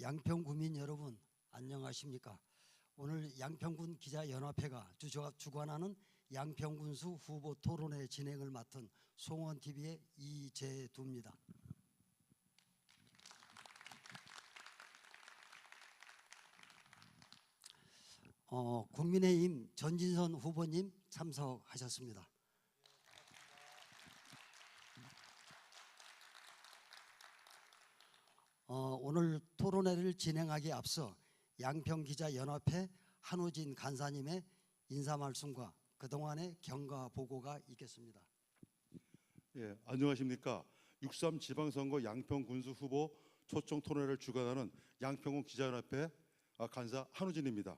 양평 구민 여러분 안녕하십니까? 오늘 양평군 기자연합회가 주관하는 양평군수 후보 토론회 진행을 맡은 송원TV의 이재두입니다. 국민의힘 전진선 후보님 참석하셨습니다. 오늘 토론회를 진행하기에 앞서 양평기자연합회 한우진 간사님의 인사 말씀과 그동안의 경과 보고가 있겠습니다. 예, 안녕하십니까. 6.3 지방선거 양평군수 후보 초청 토론회를 주관하는 양평군 기자연합회 간사 한우진입니다.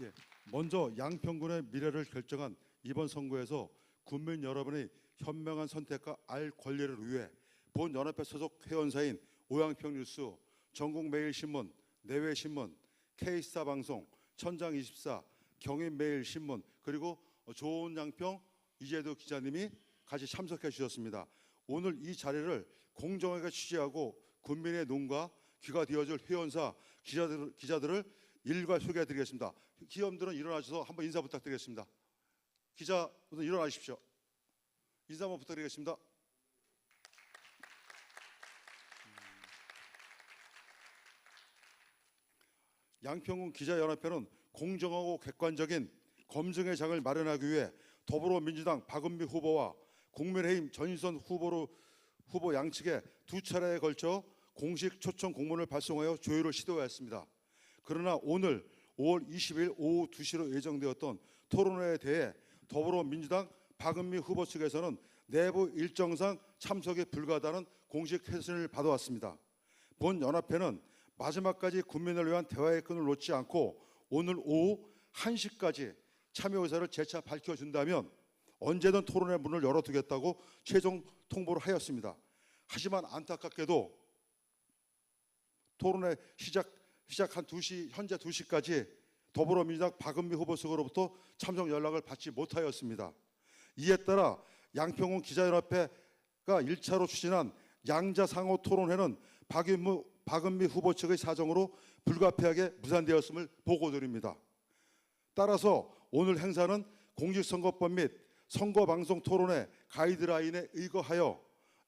예, 먼저 양평군의 미래를 결정한 이번 선거에서 국민 여러분의 현명한 선택과 알 권리를 위해 본 연합회 소속 회원사인 오양평뉴스, 전국매일신문, 내외신문, K스타 방송, 천장24, 경인매일신문 그리고 좋은 양평 이재두 기자님이 같이 참석해 주셨습니다. 오늘 이 자리를 공정하게 취재하고 국민의 눈과 귀가 되어줄 회원사 기자들을 일괄 소개해 드리겠습니다. 기자분들은 일어나셔서 한번 인사 부탁드리겠습니다. 기자분들 일어나십시오. 인사 한번 부탁드리겠습니다. 양평군 기자연합회는 공정하고 객관적인 검증의 장을 마련하기 위해 더불어민주당 박은미 후보와 국민의힘 전인선 후보 양측에 두 차례에 걸쳐 공식 초청 공문을 발송하여 조율을 시도했습니다. 그러나 오늘 5월 20일 오후 2시로 예정되었던 토론회에 대해 더불어민주당 박은미 후보 측에서는 내부 일정상 참석이 불가하다는 공식 회신을 받아왔습니다. 본 연합회는 마지막까지 국민을 위한 대화의 끈을 놓지 않고 오늘 오후 1시까지 참여 의사를 재차 밝혀준다면 언제든 토론회 문을 열어두겠다고 최종 통보를 하였습니다. 하지만 안타깝게도 토론회 시작한 2시, 현재 2시까지 더불어민주당 박은미 후보 측으로부터 참석 연락을 받지 못하였습니다. 이에 따라 양평군 기자연합회가 1차로 추진한 양자상호 토론회는 박은미 후보 측의 사정으로 불가피하게 무산되었음을 보고드립니다. 따라서 오늘 행사는 공직선거법 및 선거방송 토론회 가이드라인에 의거하여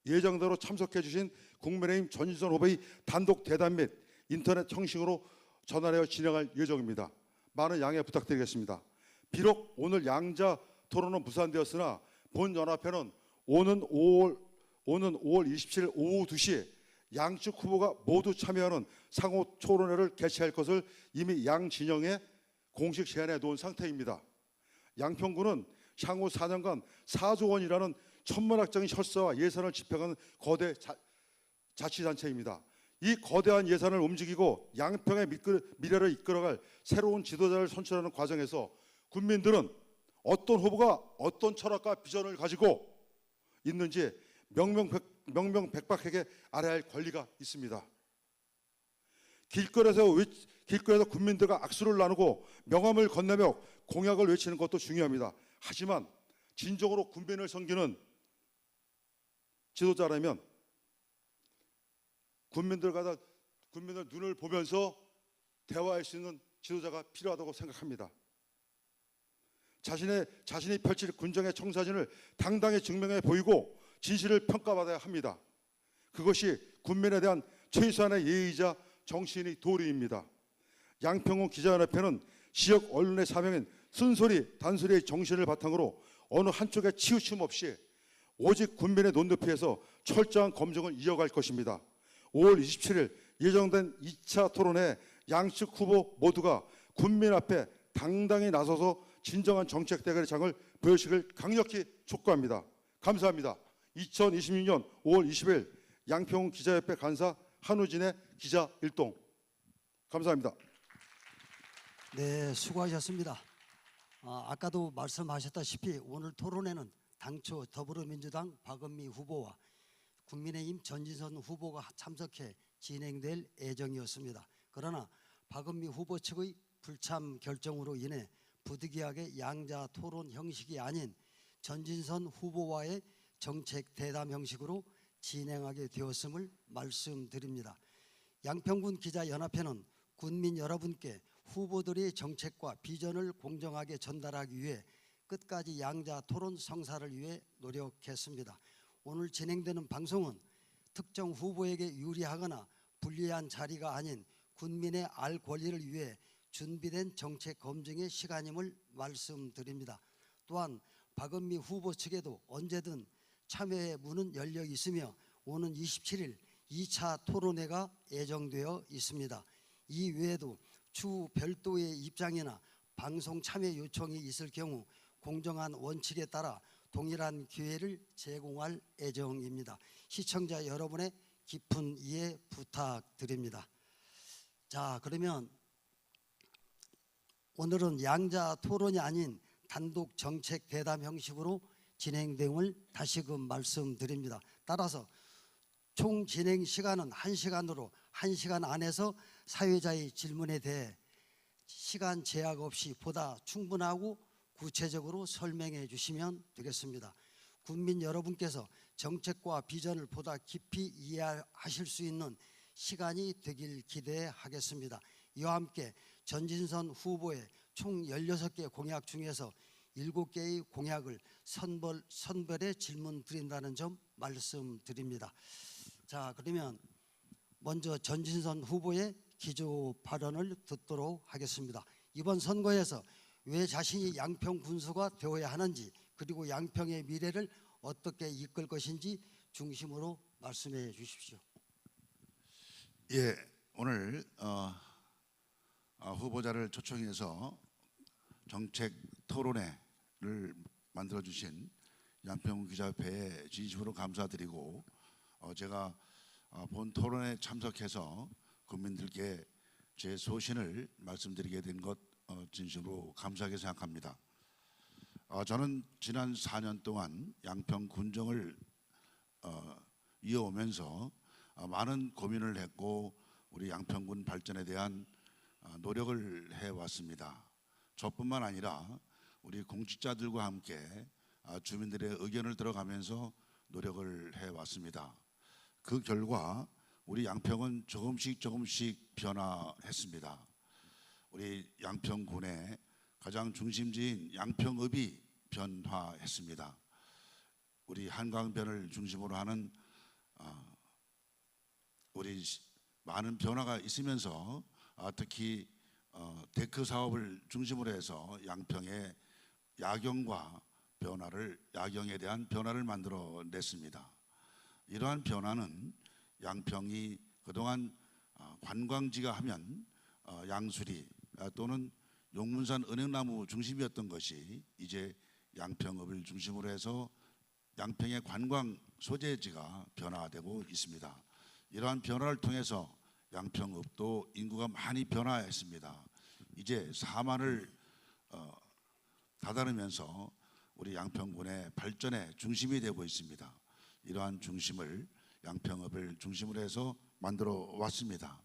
예정대로 참석해 주신 국민의힘 전인선 후보의 단독 대담 및 인터넷 형식으로 전환하여 진행할 예정입니다. 많은 양해 부탁드리겠습니다. 비록 오늘 양자 토론은 무산되었으나 본 연합회는 오는 5월 27일 오후 2시 양측 후보가 모두 참여하는 상호 토론회를 개최할 것을 이미 양 진영에 공식 제안해 놓은 상태입니다. 양평군은 향후 4년간 4조 원이라는 천문학적인 혈세와 예산을 집행하는 거대 자치단체입니다. 이 거대한 예산을 움직이고 양평의 미래를 이끌어갈 새로운 지도자를 선출하는 과정에서 국민들은 어떤 후보가 어떤 철학과 비전을 가지고 있는지 명명백백하게 알아야 할 권리가 있습니다. 길거리에서 국민들과 악수를 나누고 명함을 건네며 공약을 외치는 것도 중요합니다. 하지만 진정으로 국민을 섬기는 지도자라면 국민들 눈을 보면서 대화할 수 있는 지도자가 필요하다고 생각합니다. 자신이 펼칠 군정의 청사진을 당당히 증명해 보이고 진실을 평가받아야 합니다. 그것이 국민에 대한 최소한의 예의이자 정치인의 도리입니다. 양평군 기자연합회는 지역 언론의 사명인 쓴소리, 단소리의 정신을 바탕으로 어느 한쪽에 치우침 없이 오직 국민의 눈높이에서 철저한 검증을 이어갈 것입니다. 5월 27일 예정된 2차 토론회 양측 후보 모두가 국민 앞에 당당히 나서서 진정한 정책 대결의 장을 보여주시길 강력히 촉구합니다. 감사합니다. 2026년 5월 20일 양평군 기자협회 간사 한우진의 기자 일동. 감사합니다. 네, 수고하셨습니다. 아까도 말씀하셨다시피 오늘 토론회는 당초 더불어민주당 박은미 후보와 국민의힘 전진선 후보가 참석해 진행될 예정이었습니다. 그러나 박은미 후보 측의 불참 결정으로 인해 부득이하게 양자 토론 형식이 아닌 전진선 후보와의 정책 대담 형식으로 진행하게 되었음을 말씀드립니다. 양평군 기자연합회는 군민 여러분께 후보들의 정책과 비전을 공정하게 전달하기 위해 끝까지 양자 토론 성사를 위해 노력했습니다. 오늘 진행되는 방송은 특정 후보에게 유리하거나 불리한 자리가 아닌 군민의 알 권리를 위해 준비된 정책 검증의 시간임을 말씀드립니다. 또한 박은미 후보 측에도 언제든 참여의 문은 열려 있으며 오는 27일 2차 토론회가 예정되어 있습니다. 이 외에도 추후 별도의 입장이나 방송 참여 요청이 있을 경우 공정한 원칙에 따라 동일한 기회를 제공할 예정입니다. 시청자 여러분의 깊은 이해 부탁드립니다. 자, 그러면 오늘은 양자 토론이 아닌 단독 정책 대담 형식으로 진행됨을 다시금 말씀드립니다. 따라서 총 진행 시간은 1시간으로 1시간 안에서 사회자의 질문에 대해 시간 제약 없이 보다 충분하고 구체적으로 설명해 주시면 되겠습니다. 국민 여러분께서 정책과 비전을 보다 깊이 이해하실 수 있는 시간이 되길 기대하겠습니다. 이와 함께 전진선 후보의 총 16개 공약 중에서 7개의 공약을 선별해 질문 드린다는 점 말씀드립니다. 자, 그러면 먼저 전진선 후보의 기조 발언을 듣도록 하겠습니다. 이번 선거에서 왜 자신이 양평 군수가 되어야 하는지, 그리고 양평의 미래를 어떻게 이끌 것인지 중심으로 말씀해 주십시오. 예, 오늘 후보자를 초청해서 정책 토론회를 만들어 주신 양평 기자협회에 진심으로 감사드리고, 제가 본 토론에 참석해서 국민들께 제 소신을 말씀드리게 된 것 진심으로 감사하게 생각합니다. 저는 지난 4년 동안 양평 군정을 이어오면서 많은 고민을 했고 우리 양평군 발전에 대한 노력을 해왔습니다. 저뿐만 아니라 우리 공직자들과 함께 주민들의 의견을 들어가면서 노력을 해왔습니다. 그 결과 우리 양평은 조금씩 변화했습니다. 우리 양평군의 가장 중심지인 양평읍이 변화했습니다. 우리 한강변을 중심으로 하는 우리 많은 변화가 있으면서 특히 데크 사업을 중심으로 해서 양평의 야경에 대한 변화를 만들어냈습니다. 이러한 변화는 양평이 그동안 관광지가 하면 양수리 또는 용문산 은행나무 중심이었던 것이 이제 양평읍을 중심으로 해서 양평의 관광 소재지가 변화되고 있습니다. 이러한 변화를 통해서 양평읍도 인구가 많이 변화했습니다. 이제 4만을 다다르면서 우리 양평군의 발전의 중심이 되고 있습니다. 이러한 중심을 양평읍을 중심으로 해서 만들어 왔습니다.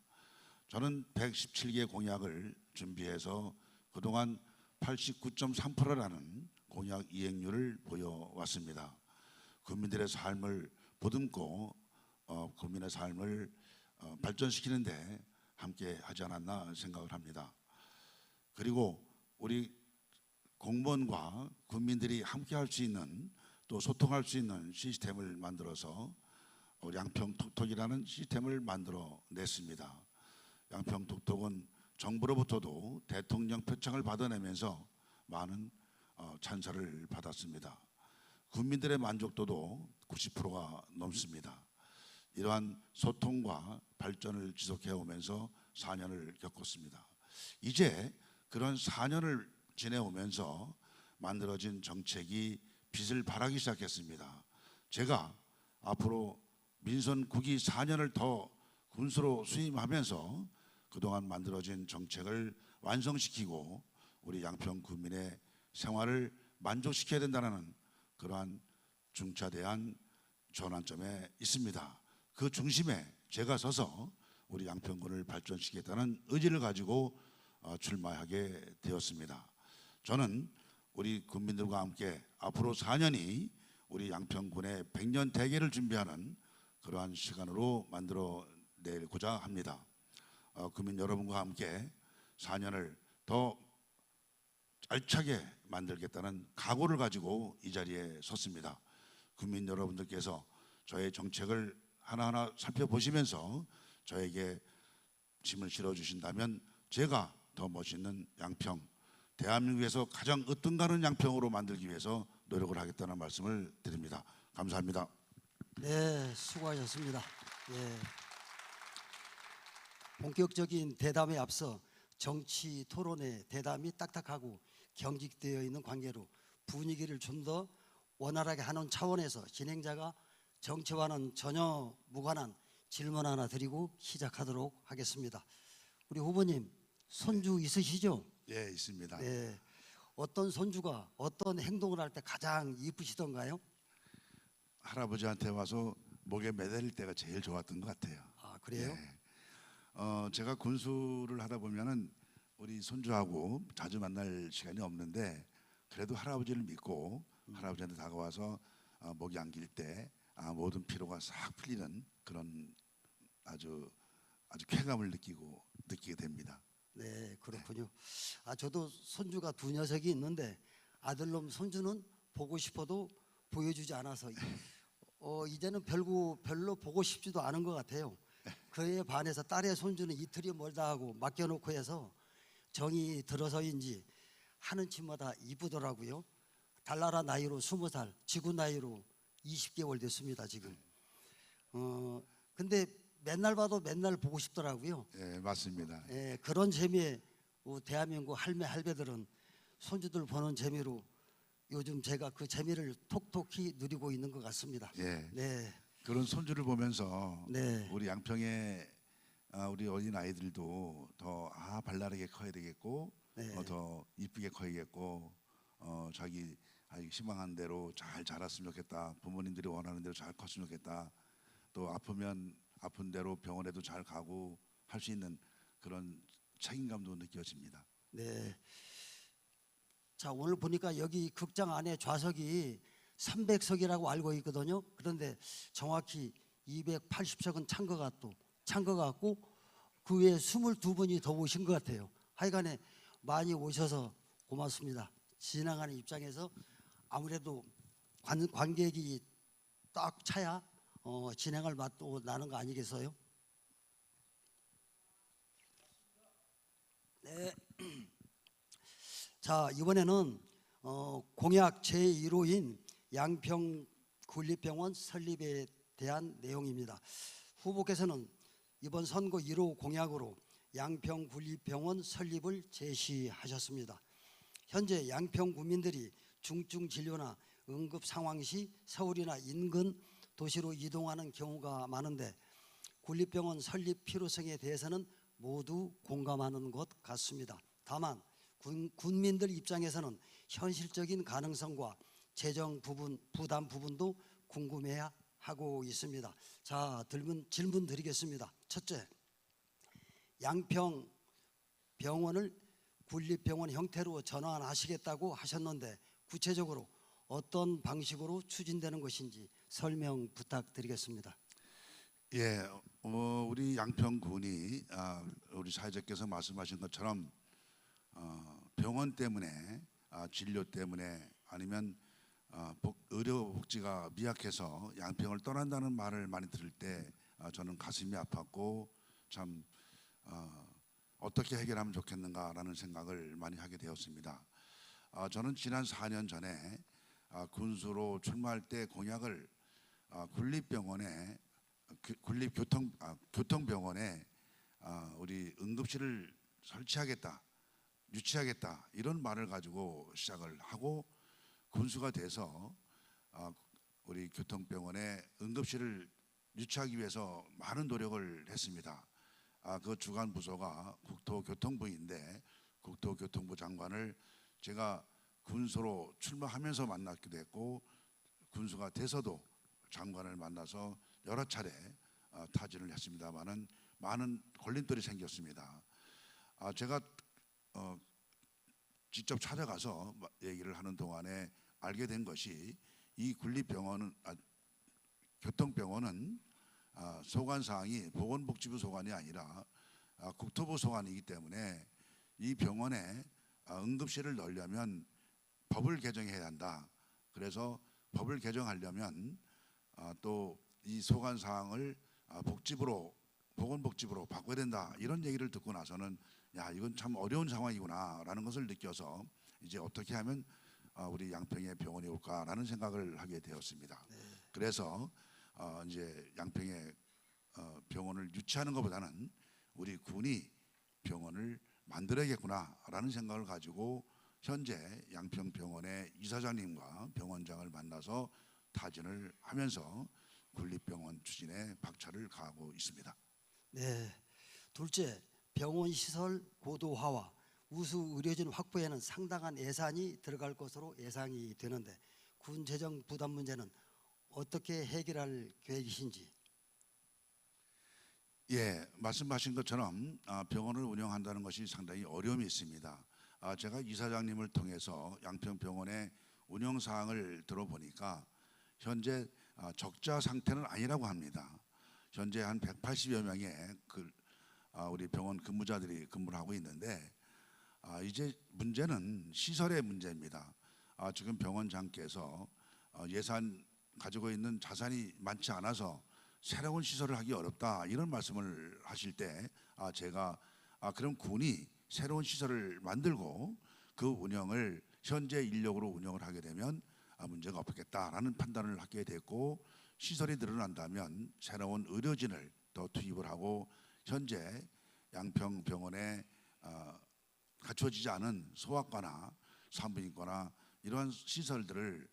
저는 117개 공약을 준비해서 그동안 89.3%라는 공약 이행률을 보여왔습니다. 국민들의 삶을 보듬고 국민의 삶을 발전시키는 데 함께 하지 않았나 생각을 합니다. 그리고 우리 공무원과 국민들이 함께 할 수 있는 또 소통할 수 있는 시스템을 만들어서 양평톡톡이라는 시스템을 만들어 냈습니다. 양평톡톡은 정부로부터도 대통령 표창을 받아내면서 많은 찬사를 받았습니다. 국민들의 만족도도 90%가 넘습니다. 이러한 소통과 발전을 지속해 오면서 4년을 겪었습니다. 이제 그런 4년을 지내오면서 만들어진 정책이 빛을 발하기 시작했습니다. 제가 앞으로 민선 9기 4년을 더 군수로 수임하면서 그동안 만들어진 정책을 완성시키고 우리 양평 구민의 생활을 만족시켜야 된다는 그러한 중차대한 전환점에 있습니다. 그 중심에 제가 서서 우리 양평군을 발전시키겠다는 의지를 가지고 출마하게 되었습니다. 저는 우리 국민들과 함께 앞으로 4년이 우리 양평군의 100년 대계를 준비하는 그러한 시간으로 만들어 내고자 합니다. 국민 여러분과 함께 4년을 더 알차게 만들겠다는 각오를 가지고 이 자리에 섰습니다. 국민 여러분들께서 저의 정책을 하나하나 살펴보시면서 저에게 짐을 실어주신다면 제가 더 멋있는 양평, 대한민국에서 가장 으뜸가는 양평으로 만들기 위해서 노력을 하겠다는 말씀을 드립니다. 감사합니다. 네, 수고하셨습니다. 예. 본격적인 대담에 앞서 정치 토론의 대담이 딱딱하고 경직되어 있는 관계로 분위기를 좀 더 원활하게 하는 차원에서 진행자가 정치와는 전혀 무관한 질문 하나 드리고 시작하도록 하겠습니다. 우리 후보님 손주 있으시죠? 예, 있습니다. 네. 어떤 손주가 어떤 행동을 할 때 가장 이쁘시던가요? 할아버지한테 와서 목에 매달릴 때가 제일 좋았던 것 같아요. 아, 그래요? 제가 군수를 하다 보면은 우리 손주하고 자주 만날 시간이 없는데 그래도 할아버지를 믿고 할아버지한테 다가와서 목이 안길 때 모든 피로가 싹 풀리는 그런 아주 쾌감을 느끼게 됩니다. 네, 그렇군요. 저도 손주가 두 녀석이 있는데 아들놈 손주는 보고 싶어도 보여주지 않아서 이제는 별로 보고 싶지도 않은 것 같아요. 그에 반해서 딸의 손주는 이틀이 멀다 하고 맡겨놓고 해서 정이 들어서인지 하는 짓마다 이쁘더라고요. 달나라 나이로 20살, 지구 나이로 20개월 됐습니다 지금. 근데 맨날 봐도 맨날 보고 싶더라고요. 예, 맞습니다. 예, 그런 재미에 대한민국 할매 할배들은 손주들 보는 재미로 요즘 제가 그 재미를 톡톡히 누리고 있는 것 같습니다. 예, 네, 그런 손주를 보면서 네, 우리 양평의 우리 어린 아이들도 더 발랄하게 커야 되겠고 네. 더 이쁘게 커야겠고 자기 희망한 대로 잘 자랐으면 좋겠다. 부모님들이 원하는 대로 잘 컸으면 좋겠다. 또 아프면 아픈 대로 병원에도 잘 가고 할 수 있는 그런 책임감도 느껴집니다. 네. 자, 오늘 보니까 여기 극장 안에 좌석이 300석이라고 알고 있거든요. 그런데 정확히 280석은 찬 것 같고 그 외에 22분이 더 오신 것 같아요. 하여간에 많이 오셔서 고맙습니다. 지나가는 입장에서 아무래도 관객이 딱 차야 진행할 맛도 나는 거 아니겠어요? 네. 자, 이번에는 공약 제1호인 양평 군립병원 설립에 대한 내용입니다. 후보께서는 이번 선거 1호 공약으로 양평 군립병원 설립을 제시하셨습니다. 현재 양평 구민들이 중증 진료나 응급 상황 시 서울이나 인근 도시로 이동하는 경우가 많은데 군립병원 설립 필요성에 대해서는 모두 공감하는 것 같습니다. 다만 군민들 입장에서는 현실적인 가능성과 재정 부담 부분도 궁금해야 하고 있습니다. 자, 질문 드리겠습니다. 첫째, 양평 병원을 군립병원 형태로 전환하시겠다고 하셨는데 구체적으로 어떤 방식으로 추진되는 것인지 설명 부탁드리겠습니다. 예, 우리 양평군이 우리 사회자께서 말씀하신 것처럼 병원 때문에 진료 때문에 아니면 의료 복지가 미약해서 양평을 떠난다는 말을 많이 들을 때 저는 가슴이 아팠고 참 어떻게 해결하면 좋겠는가라는 생각을 많이 하게 되었습니다. 저는 지난 4년 전에 군수로 출마할 때 공약을 군립병원에 교통병원에 우리 응급실을 설치하겠다, 유치하겠다 이런 말을 가지고 시작을 하고 군수가 돼서 우리 교통병원에 응급실을 유치하기 위해서 많은 노력을 했습니다. 그 주관 부서가 국토교통부인데 국토교통부 장관을 제가 군수로 출마하면서 만났기도 했고 군수가 돼서도 장관을 만나서 여러 차례 타진을 했습니다만은 많은 걸림돌이 생겼습니다. 제가 직접 찾아가서 얘기를 하는 동안에 알게 된 것이 이 군립병원은 교통병원은 소관 사항이 보건복지부 소관이 아니라 국토부 소관이기 때문에 이 병원에 응급실을 넣으려면 법을 개정해야 한다. 그래서 법을 개정하려면 또 이 소관 사항을 복지부로 보건복지부로 바꿔야 된다. 이런 얘기를 듣고 나서는 야, 이건 참 어려운 상황이구나라는 것을 느껴서 이제 어떻게 하면 우리 양평에 병원이 올까라는 생각을 하게 되었습니다. 그래서 이제 양평에 병원을 유치하는 것보다는 우리 군이 병원을 만들어야겠구나라는 생각을 가지고 현재 양평병원의 이사장님과 병원장을 만나서 타진을 하면서 군립병원 추진에 박차를 가하고 있습니다. 네. 둘째, 병원 시설 고도화와 우수 의료진 확보에는 상당한 예산이 들어갈 것으로 예상이 되는데 군 재정 부담 문제는 어떻게 해결할 계획이신지? 예, 말씀하신 것처럼 병원을 운영한다는 것이 상당히 어려움이 있습니다. 제가 이사장님을 통해서 양평병원의 운영 사항을 들어보니까 현재 적자 상태는 아니라고 합니다. 현재 한 180여 명의 우리 병원 근무자들이 근무를 하고 있는데 이제 문제는 시설의 문제입니다. 지금 병원장께서 예산 가지고 있는 자산이 많지 않아서 새로운 시설을 하기 어렵다 이런 말씀을 하실 때 제가 그럼 군이 새로운 시설을 만들고 그 운영을 현재 인력으로 운영을 하게 되면 문제가 없겠다라는 판단을 하게 됐고 시설이 늘어난다면 새로운 의료진을 더 투입을 하고 현재 양평병원에 갖춰지지 않은 소아과나 산부인과나 이러한 시설들을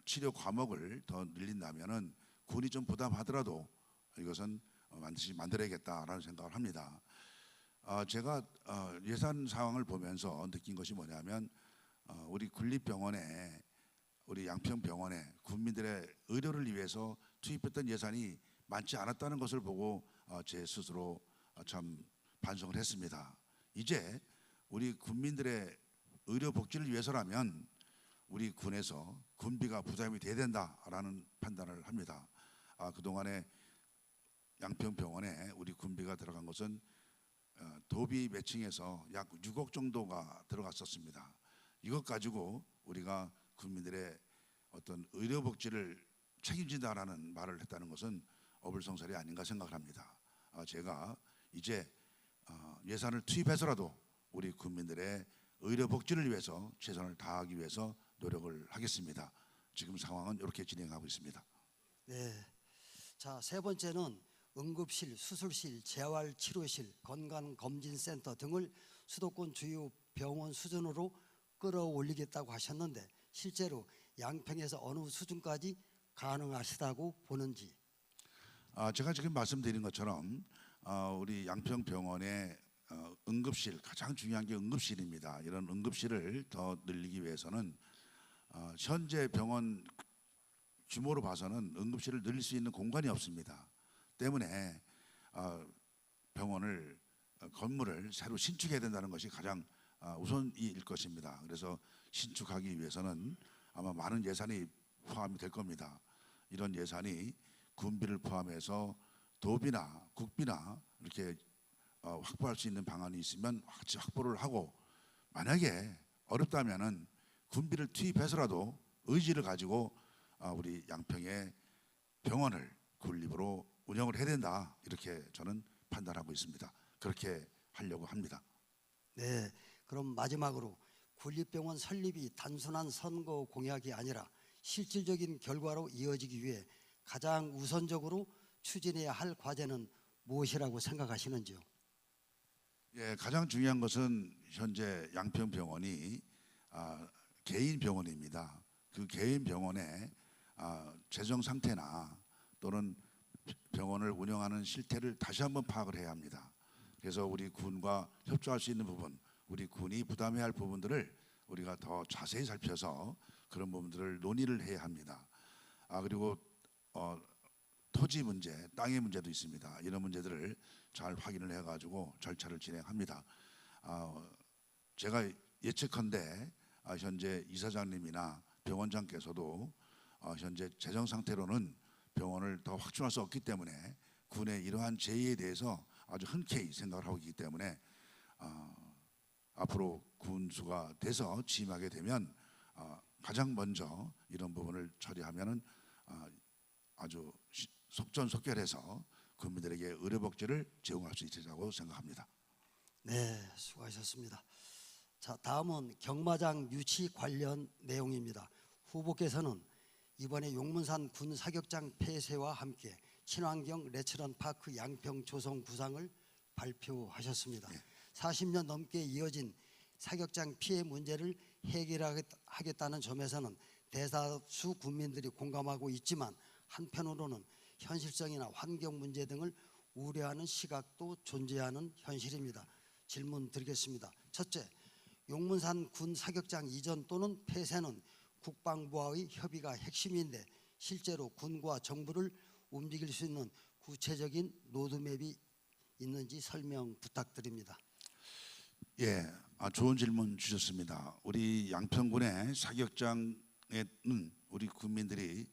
치료 과목을 더 늘린다면은 군이 좀 부담하더라도 이것은 반드시 만들어야겠다라는 생각을 합니다. 제가 예산 상황을 보면서 느낀 것이 뭐냐면 우리 군립병원에 우리 양평병원에 국민들의 의료를 위해서 투입했던 예산이 많지 않았다는 것을 보고 제 스스로 참 반성을 했습니다. 이제 우리 국민들의 의료 복지를 위해서라면 우리 군에서 군비가 부담이 돼야 된다라는 판단을 합니다. 그동안에 양평병원에 우리 군비가 들어간 것은 도비 매칭해서 약 6억 정도가 들어갔었습니다. 이것 가지고 우리가 국민들의 어떤 의료 복지를 책임진다라는 말을 했다는 것은 어불성설이 아닌가 생각을 합니다. 제가 이제 예산을 투입해서라도 우리 국민들의 의료 복지를 위해서 최선을 다하기 위해서 노력을 하겠습니다. 지금 상황은 이렇게 진행하고 있습니다. 네. 자, 세 번째는 응급실, 수술실, 재활치료실, 건강검진센터 등을 수도권 주요 병원 수준으로 끌어올리겠다고 하셨는데 실제로 양평에서 어느 수준까지 가능하시다고 보는지? 제가 지금 말씀드린 것처럼 우리 양평병원의 응급실 가장 중요한 게 응급실입니다. 이런 응급실을 더 늘리기 위해서는 현재 병원 규모로 봐서는 응급실을 늘릴 수 있는 공간이 없습니다. 때문에 병원을 건물을 새로 신축해야 된다는 것이 가장 우선일 것입니다. 그래서 신축하기 위해서는 아마 많은 예산이 포함이 될 겁니다. 이런 예산이 군비를 포함해서 도비나 국비나 이렇게 확보할 수 있는 방안이 있으면 같이 확보를 하고 만약에 어렵다면은 군비를 투입해서라도 의지를 가지고 우리 양평의 병원을 군립으로 운영을 해야 된다 이렇게 저는 판단하고 있습니다. 그렇게 하려고 합니다. 네. 그럼 마지막으로 군립병원 설립이 단순한 선거 공약이 아니라 실질적인 결과로 이어지기 위해 가장 우선적으로 추진해야 할 과제는 무엇이라고 생각하시는지요? 예, 가장 중요한 것은 현재 양평병원이 개인 병원입니다. 그 개인 병원의 재정 상태나 또는 병원을 운영하는 실태를 다시 한번 파악을 해야 합니다. 그래서 우리 군과 협조할 수 있는 부분, 우리 군이 부담해야 할 부분들을 우리가 더 자세히 살펴서 그런 부분들을 논의를 해야 합니다. 그리고 토지 문제, 땅의 문제도 있습니다. 이런 문제들을 잘 확인을 해가지고 절차를 진행합니다. 제가 예측컨대 현재 이사장님이나 병원장께서도 현재 재정 상태로는 병원을 더 확충할 수 없기 때문에 군의 이러한 제의에 대해서 아주 흔쾌히 생각을 하고 있기 때문에 앞으로 군수가 돼서 취임하게 되면 가장 먼저 이런 부분을 처리하면은 아주 속전속결해서 국민들에게 의료복지를 제공할 수 있으리라고 생각합니다. 네, 수고하셨습니다. 자, 다음은 경마장 유치 관련 내용입니다. 후보께서는 이번에 용문산 군 사격장 폐쇄와 함께 친환경 레츠런 파크 양평 조성 구상을 발표하셨습니다. 40년 넘게 이어진 사격장 피해 문제를 해결하겠다는 점에서는 대다수 국민들이 공감하고 있지만 한편으로는 현실성이나 환경 문제 등을 우려하는 시각도 존재하는 현실입니다. 질문 드리겠습니다. 첫째, 용문산 군 사격장 이전 또는 폐쇄는 국방부와의 협의가 핵심인데 실제로 군과 정부를 움직일 수 있는 구체적인 로드맵이 있는지 설명 부탁드립니다. 예, 좋은 질문 주셨습니다. 우리 양평군의 사격장에는 우리 국민들이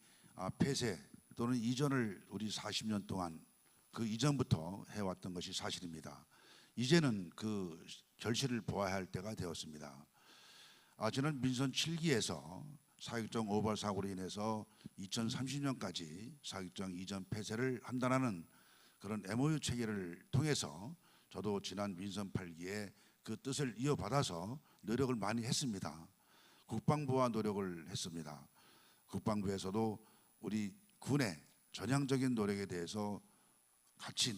폐쇄 또는 이전을 우리 40년 동안 그 이전부터 해왔던 것이 사실입니다. 이제는 그 결실을 보아야 할 때가 되었습니다. 지난 민선 7기에서 사격장 오발 사고로 인해서 2030년까지 사격장 이전 폐쇄를 한다는 그런 MOU 체결을 통해서 저도 지난 민선 8기에 그 뜻을 이어받아서 노력을 많이 했습니다. 국방부와 노력을 했습니다. 국방부에서도 우리 군의 전향적인 노력에 대해서 같이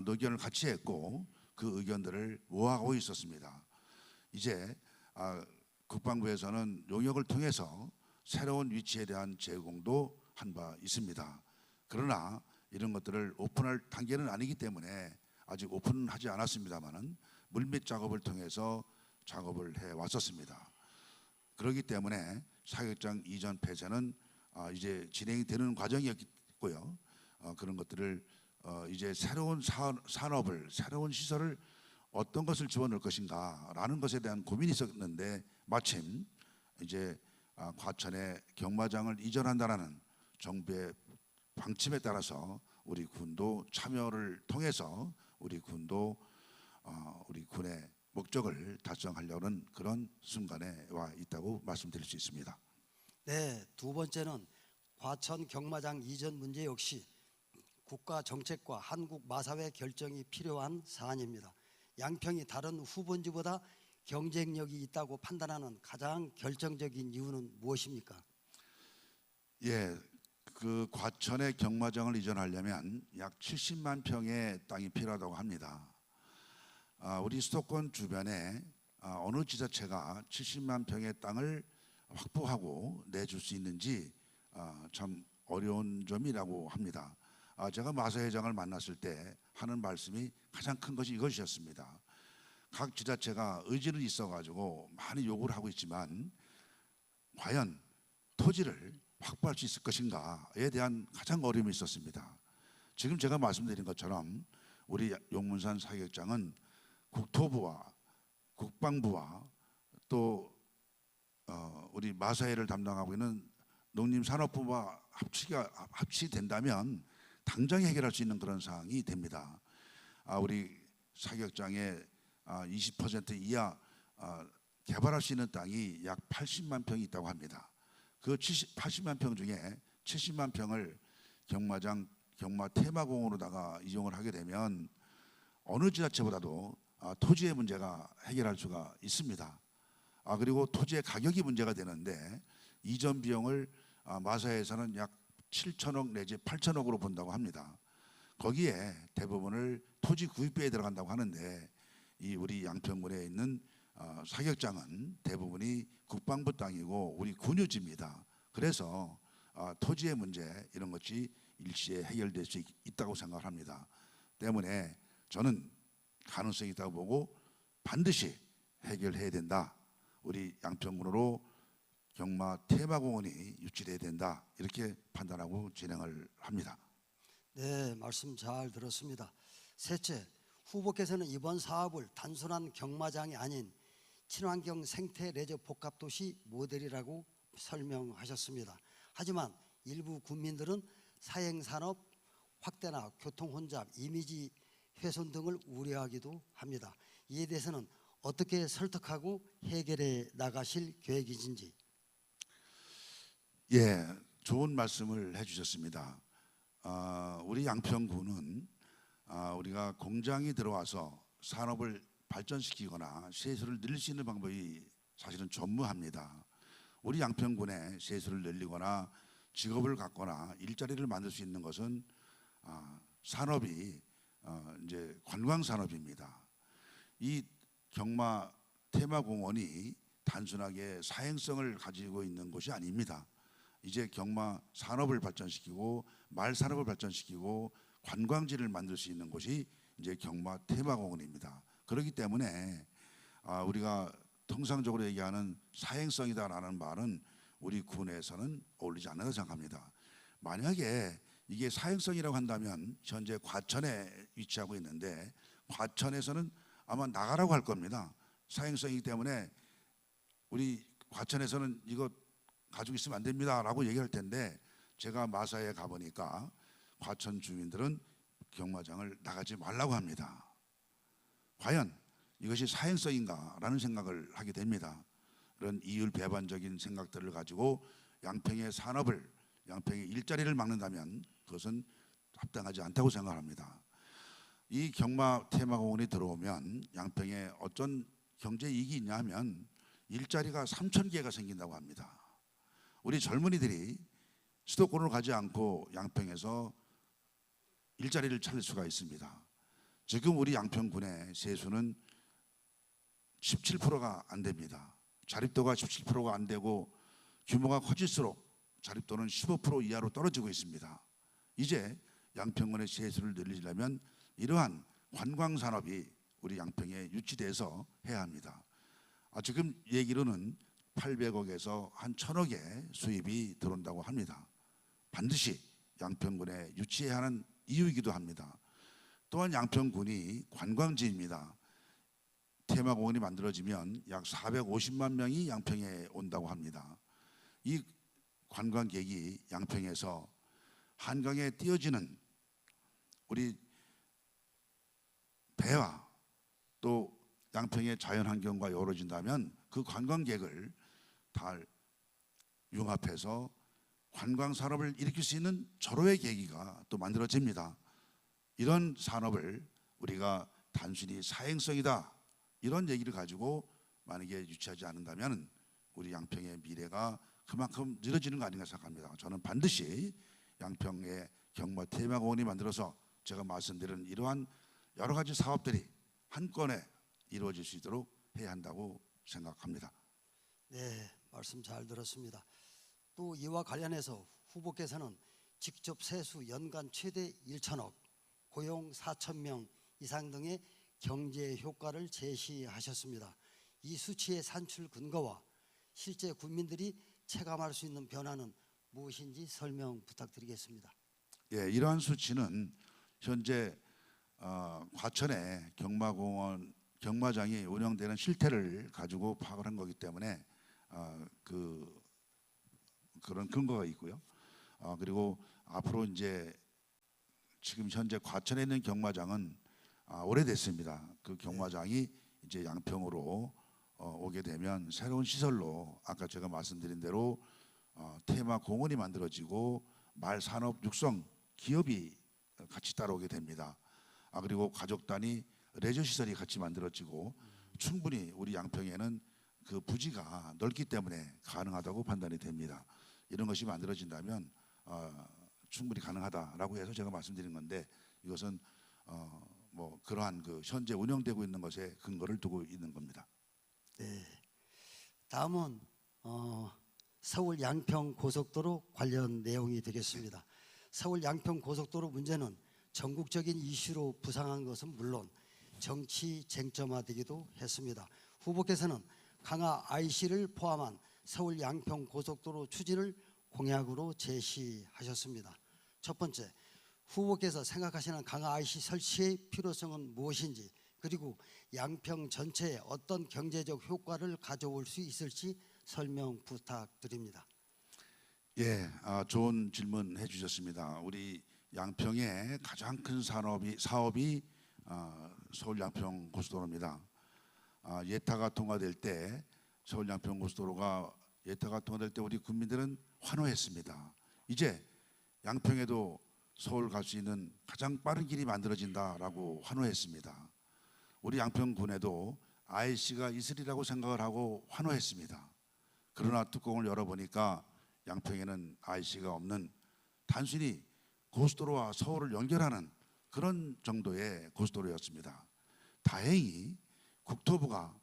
의견을 같이 했고 그 의견들을 모아가고 있었습니다. 이제 국방부에서는 용역을 통해서 새로운 위치에 대한 제공도 한 바 있습니다. 그러나 이런 것들을 오픈할 단계는 아니기 때문에 아직 오픈은 하지 않았습니다만은 물밑 작업을 통해서 작업을 해 왔었습니다. 그렇기 때문에 사격장 이전 폐쇄는 이제 진행이 되는 과정이었고요. 그런 것들을 이제 새로운 산업을 새로운 시설을 어떤 것을 집어넣을 것인가라는 것에 대한 고민이 있었는데 마침 이제 과천에 경마장을 이전한다라는 정부의 방침에 따라서 우리 군도 참여를 통해서 우리 군도 우리 군의 목적을 달성하려는 그런 순간에 와 있다고 말씀드릴 수 있습니다. 네, 두 번째는 과천 경마장 이전 문제 역시 국가 정책과 한국 마사회 결정이 필요한 사안입니다. 양평이 다른 후본지보다 경쟁력이 있다고 판단하는 가장 결정적인 이유는 무엇입니까? 예, 그 과천의 경마장을 이전하려면 약 70만 평의 땅이 필요하다고 합니다. 우리 수도권 주변에 어느 지자체가 70만 평의 땅을 확보하고 내줄 수 있는지 참 어려운 점이라고 합니다. 제가 마사회장을 만났을 때 하는 말씀이 가장 큰 것이 이것이었습니다. 각 지자체가 의지는 있어가지고 많이 요구를 하고 있지만 과연 토지를 확보할 수 있을 것인가에 대한 가장 어려움이 있었습니다. 지금 제가 말씀드린 것처럼 우리 용문산 사격장은 국토부와 국방부와 또 우리 마사회를 담당하고 있는 농림산업부와 합치된다면 당장 해결할 수 있는 그런 사항이 됩니다. 우리 사격장의 20% 이하 개발할 수 있는 땅이 약 80만 평이 있다고 합니다. 그 80만 평 중에 70만 평을 경마장 경마 테마공원으로다가 이용을 하게 되면 어느 지자체보다도 토지의 문제가 해결할 수가 있습니다. 그리고 토지의 가격이 문제가 되는데 이전 비용을 마사회에서는 약 7천억 내지 8천억으로 본다고 합니다. 거기에 대부분을 토지 구입비에 들어간다고 하는데 이 우리 양평군에 있는 사격장은 대부분이 국방부 땅이고 우리 군유지입니다. 그래서 토지의 문제 이런 것이 일시에 해결될 수 있다고 생각합니다. 때문에 저는 가능성이 있다고 보고 반드시 해결해야 된다. 우리 양평군으로 경마 테마공원이 유치돼야 된다. 이렇게 판단하고 진행을 합니다. 네, 말씀 잘 들었습니다. 셋째, 후보께서는 이번 사업을 단순한 경마장이 아닌 친환경 생태 레저 복합도시 모델이라고 설명하셨습니다. 하지만 일부 국민들은 사행산업 확대나 교통 혼잡, 이미지 훼손 등을 우려하기도 합니다. 이에 대해서는 어떻게 설득하고 해결해 나가실 계획이신지. 예, 좋은 말씀을 해주셨습니다. 우리 양평구는 우리가 공장이 들어와서 산업을 발전시키거나 세수를 늘릴 수 있는 방법이 사실은 전무합니다. 우리 양평군에 세수를 늘리거나 직업을 갖거나 일자리를 만들 수 있는 것은 산업이 이제 관광 산업입니다. 이 경마 테마공원이 단순하게 사행성을 가지고 있는 것이 아닙니다. 이제 경마 산업을 발전시키고 말 산업을 발전시키고 관광지를 만들 수 있는 곳이 이제 경마 테마공원입니다. 그렇기 때문에 우리가 통상적으로 얘기하는 사행성이다라는 말은 우리 군에서는 어울리지 않는다고 생각합니다. 만약에 이게 사행성이라고 한다면 현재 과천에 위치하고 있는데 과천에서는 아마 나가라고 할 겁니다. 사행성이기 때문에 우리 과천에서는 이거 가지고 있으면 안 됩니다라고 얘기할 텐데 제가 마사에 가보니까 과천 주민들은 경마장을 나가지 말라고 합니다. 과연 이것이 사행성인가라는 생각을 하게 됩니다. 이런 이율 배반적인 생각들을 가지고 양평의 산업을, 양평의 일자리를 막는다면 그것은 합당하지 않다고 생각합니다. 이 경마 테마공원이 들어오면 양평에 어떤 경제 이익이 있냐 하면 일자리가 3,000개가 생긴다고 합니다. 우리 젊은이들이 수도권으로 가지 않고 양평에서 일자리를 찾을 수가 있습니다. 지금 우리 양평군의 세수는 17%가 안 됩니다. 자립도가 17%가 안 되고 규모가 커질수록 자립도는 15% 이하로 떨어지고 있습니다. 이제 양평군의 세수를 늘리려면 이러한 관광산업이 우리 양평에 유치돼서 해야 합니다. 지금 얘기로는 800억에서 한 1,000억의 수입이 들어온다고 합니다. 반드시 양평군에 유치해야 하는 이유이기도 합니다. 또한 양평군이 관광지입니다. 테마공원이 만들어지면 약 450만 명이 양평에 온다고 합니다. 이 관광객이 양평에서 한강에 띄어지는 우리 배와 또 양평의 자연환경과 어우러진다면 그 관광객을 다 융합해서 관광산업을 일으킬 수 있는 절호의 계기가 또 만들어집니다. 이런 산업을 우리가 단순히 사행성이다 이런 얘기를 가지고 만약에 유치하지 않는다면 우리 양평의 미래가 그만큼 늦어지는 거 아닌가 생각합니다. 저는 반드시 양평의 경마 테마공원이 만들어서 제가 말씀드린 이러한 여러 가지 사업들이 한 건에 이루어질 수 있도록 해야 한다고 생각합니다. 네, 말씀 잘 들었습니다. 또 이와 관련해서 후보께서는 직접 세수 연간 최대 1,000억, 고용 4,000명 이상 등의 경제 효과를 제시하셨습니다. 이 수치의 산출 근거와 실제 국민들이 체감할 수 있는 변화는 무엇인지 설명 부탁드리겠습니다. 예, 이러한 수치는 현재 과천에 경마공원 경마장이 운영되는 실태를 가지고 파악을 한 거기 때문에 그런 근거가 있고요. 그리고 앞으로 이제 지금 현재 과천에 있는 경마장은 오래됐습니다. 그 경마장이 이제 양평으로 오게 되면 새로운 시설로 아까 제가 말씀드린 대로 테마 공원이 만들어지고 말 산업 육성 기업이 같이 따라오게 됩니다. 그리고 가족 단위 레저 시설이 같이 만들어지고 충분히 우리 양평에는 그 부지가 넓기 때문에 가능하다고 판단이 됩니다. 이런 것이 만들어진다면 충분히 가능하다라고 해서 제가 말씀드린 건데 이것은 뭐 그러한 그 현재 운영되고 있는 것에 근거를 두고 있는 겁니다. 네, 다음은 서울 양평 고속도로 관련 내용이 되겠습니다. 서울 양평 고속도로 문제는 전국적인 이슈로 부상한 것은 물론 정치 쟁점화되기도 했습니다. 후보께서는 강화 IC를 포함한 서울 양평 고속도로 추진을 공약으로 제시하셨습니다. 첫 번째, 후보께서 생각하시는 강화 IC 설치의 필요성은 무엇인지, 그리고 양평 전체에 어떤 경제적 효과를 가져올 수 있을지 설명 부탁드립니다. 예, 좋은 질문 해주셨습니다. 우리 양평의 가장 큰 사업이 서울 양평 고속도로입니다. 예타가 통과될 때 서울 양평 고속도로가 예타가 통과될 때 우리 국민들은 환호했습니다. 이제 양평에도 서울 갈 수 있는 가장 빠른 길이 만들어진다라고 환호했습니다. 우리 양평군에도 IC가 있으리라고 생각을 하고 환호했습니다. 그러나 뚜껑을 열어보니까 양평에는 IC가 없는 단순히 고속도로와 서울을 연결하는 그런 정도의 고속도로였습니다. 다행히 국토부가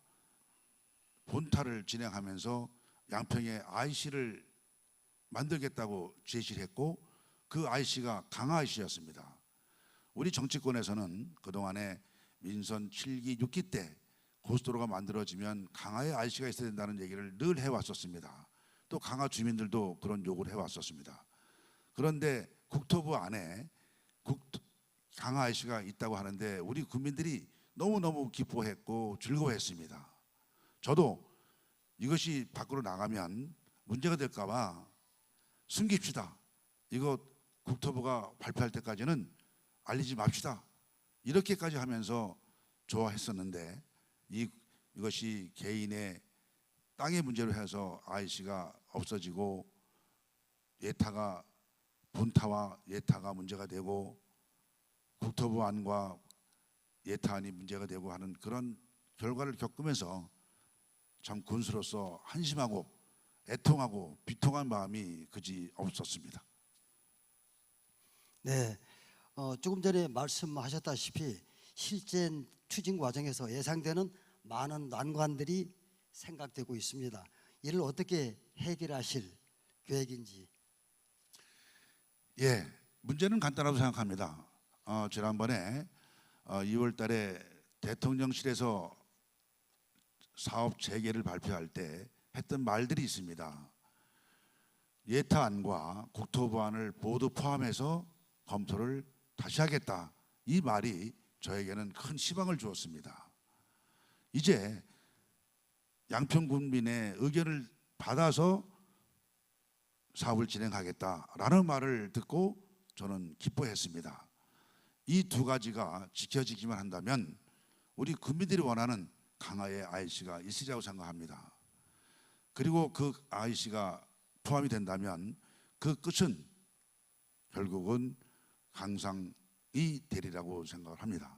본타를 진행하면서 양평에 IC를 만들겠다고 제시를 했고 그 IC가 강화 IC였습니다. 우리 정치권에서는 그동안에 민선 7기, 6기 때 고속도로가 만들어지면 강화에 IC가 있어야 된다는 얘기를 늘 해왔었습니다. 또 강화 주민들도 그런 요구를 해왔었습니다. 그런데 국토부 안에 강화 IC가 있다고 하는데 우리 국민들이 너무너무 기뻐했고 즐거워했습니다. 저도 이것이 밖으로 나가면 문제가 될까 봐 숨깁시다. 이거 국토부가 발표할 때까지는 알리지 맙시다. 이렇게까지 하면서 좋아했었는데 이것이 개인의 땅의 문제로 해서 IC가 없어지고 예타가 본타와 예타가 문제가 되고 국토부 안과 예타안이 문제가 되고 하는 그런 결과를 겪으면서 참 군수로서 한심하고 애통하고 비통한 마음이 그지 없었습니다. 네, 조금 전에 말씀하셨다시피 실제 추진 과정에서 예상되는 많은 난관들이 생각되고 있습니다. 이를 어떻게 해결하실 계획인지. 예, 문제는 간단하다고 생각합니다. 지난번에 2월 달에 대통령실에서 사업 재개를 발표할 때 했던 말들이 있습니다. 예타안과 국토부안을 모두 포함해서 검토를 다시 하겠다. 이 말이 저에게는 큰 희망을 주었습니다. 이제 양평 군민의 의견을 받아서 사업을 진행하겠다라는 말을 듣고 저는 기뻐했습니다. 이 두 가지가 지켜지기만 한다면 우리 국민들이 원하는 강화의 IC가 있으리라고 생각합니다. 그리고 그 IC가 포함이 된다면 그 끝은 결국은 강상이 되리라고 생각을 합니다.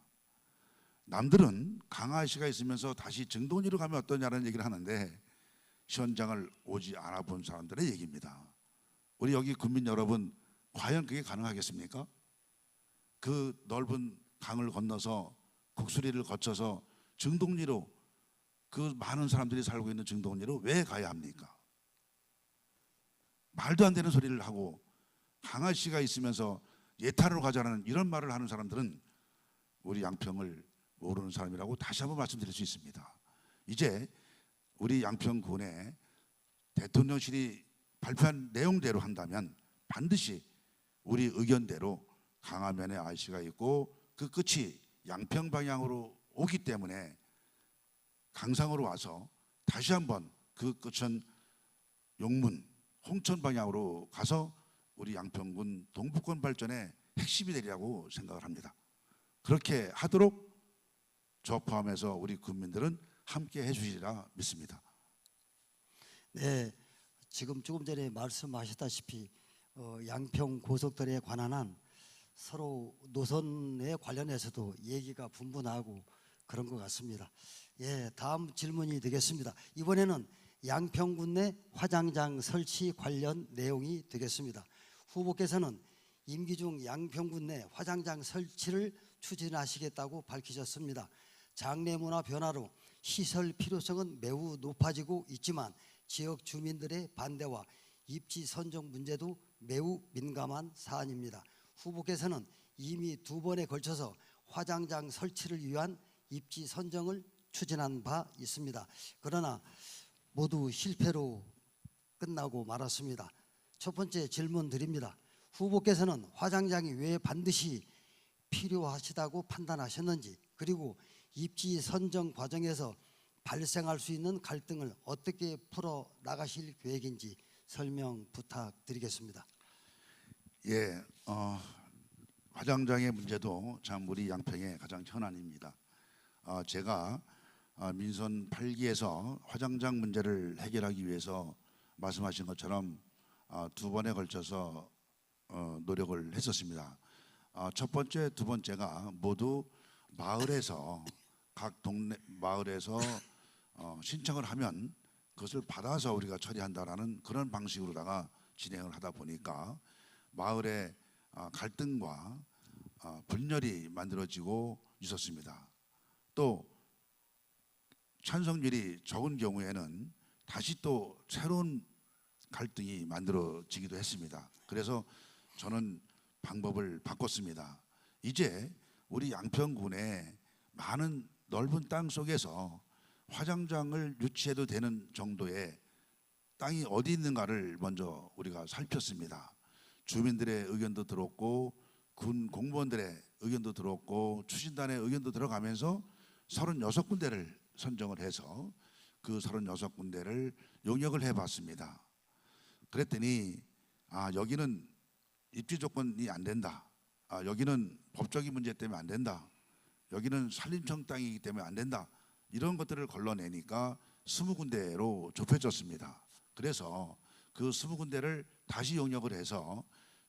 남들은 강화 IC가 있으면서 다시 증동리로 가면 어떠냐는 얘기를 하는데 현장을 오지 않아 본 사람들의 얘기입니다. 우리 여기 국민 여러분, 과연 그게 가능하겠습니까? 그 넓은 강을 건너서 국수리를 거쳐서 증동리로, 그 많은 사람들이 살고 있는 증동리로 왜 가야 합니까? 말도 안 되는 소리를 하고 강화 씨가 있으면서 예탄으로 가자는 이런 말을 하는 사람들은 우리 양평을 모르는 사람이라고 다시 한번 말씀드릴 수 있습니다. 이제 우리 양평군에 대통령실이 발표한 내용대로 한다면 반드시 우리 의견대로 강화면에 IC가 있고 그 끝이 양평 방향으로 오기 때문에 강상으로 와서 다시 한번 그 끝은 용문, 홍천 방향으로 가서 우리 양평군 동북권 발전의 핵심이 되리라고 생각을 합니다. 그렇게 하도록 저 포함해서 우리 국민들은 함께 해주시리라 믿습니다. 네, 지금 조금 전에 말씀하셨다시피 양평 고속도로에 관한 한 서로 노선에 관련해서도 얘기가 분분하고 그런 것 같습니다. 예, 다음 질문이 되겠습니다. 이번에는 양평군 내 화장장 설치 관련 내용이 되겠습니다. 후보께서는 임기 중 양평군 내 화장장 설치를 추진하시겠다고 밝히셨습니다. 장래 문화 변화로 시설 필요성은 매우 높아지고 있지만 지역 주민들의 반대와 입지 선정 문제도 매우 민감한 사안입니다. 후보께서는 이미 2번에 걸쳐서 화장장 설치를 위한 입지 선정을 추진한 바 있습니다. 그러나 모두 실패로 끝나고 말았습니다. 첫 번째 질문 드립니다. 후보께서는 화장장이 왜 반드시 필요하시다고 판단하셨는지, 그리고 입지 선정 과정에서 발생할 수 있는 갈등을 어떻게 풀어 나가실 계획인지 설명 부탁드리겠습니다. 예, 화장장의 문제도 참 우리 양평의 가장 현안입니다. 제가 민선 8기에서 화장장 문제를 해결하기 위해서 말씀하신 것처럼 두 번에 걸쳐서 노력을 했었습니다. 첫 번째, 두 번째가 모두 마을에서 각 동네 마을에서 신청을 하면 그것을 받아서 우리가 처리한다라는 그런 방식으로다가 진행을 하다 보니까 마을의 갈등과 분열이 만들어지고 있었습니다. 또 찬성률이 적은 경우에는 다시 또 새로운 갈등이 만들어지기도 했습니다. 그래서 저는 방법을 바꿨습니다. 이제 우리 양평군의 많은 넓은 땅 속에서 화장장을 유치해도 되는 정도의 땅이 어디 있는가를 먼저 우리가 살폈습니다. 주민들의 의견도 들었고 군 공무원들의 의견도 들었고 추진단의 의견도 들어가면서 36군데를 선정을 해서 그 36군데를 용역을 해봤습니다. 그랬더니 여기는 입지 조건이 안 된다. 여기는 법적인 문제 때문에 안 된다. 여기는 산림청 땅이기 때문에 안 된다. 이런 것들을 걸러내니까 20군데로 좁혀졌습니다. 그래서 그 20군데를 다시 용역을 해서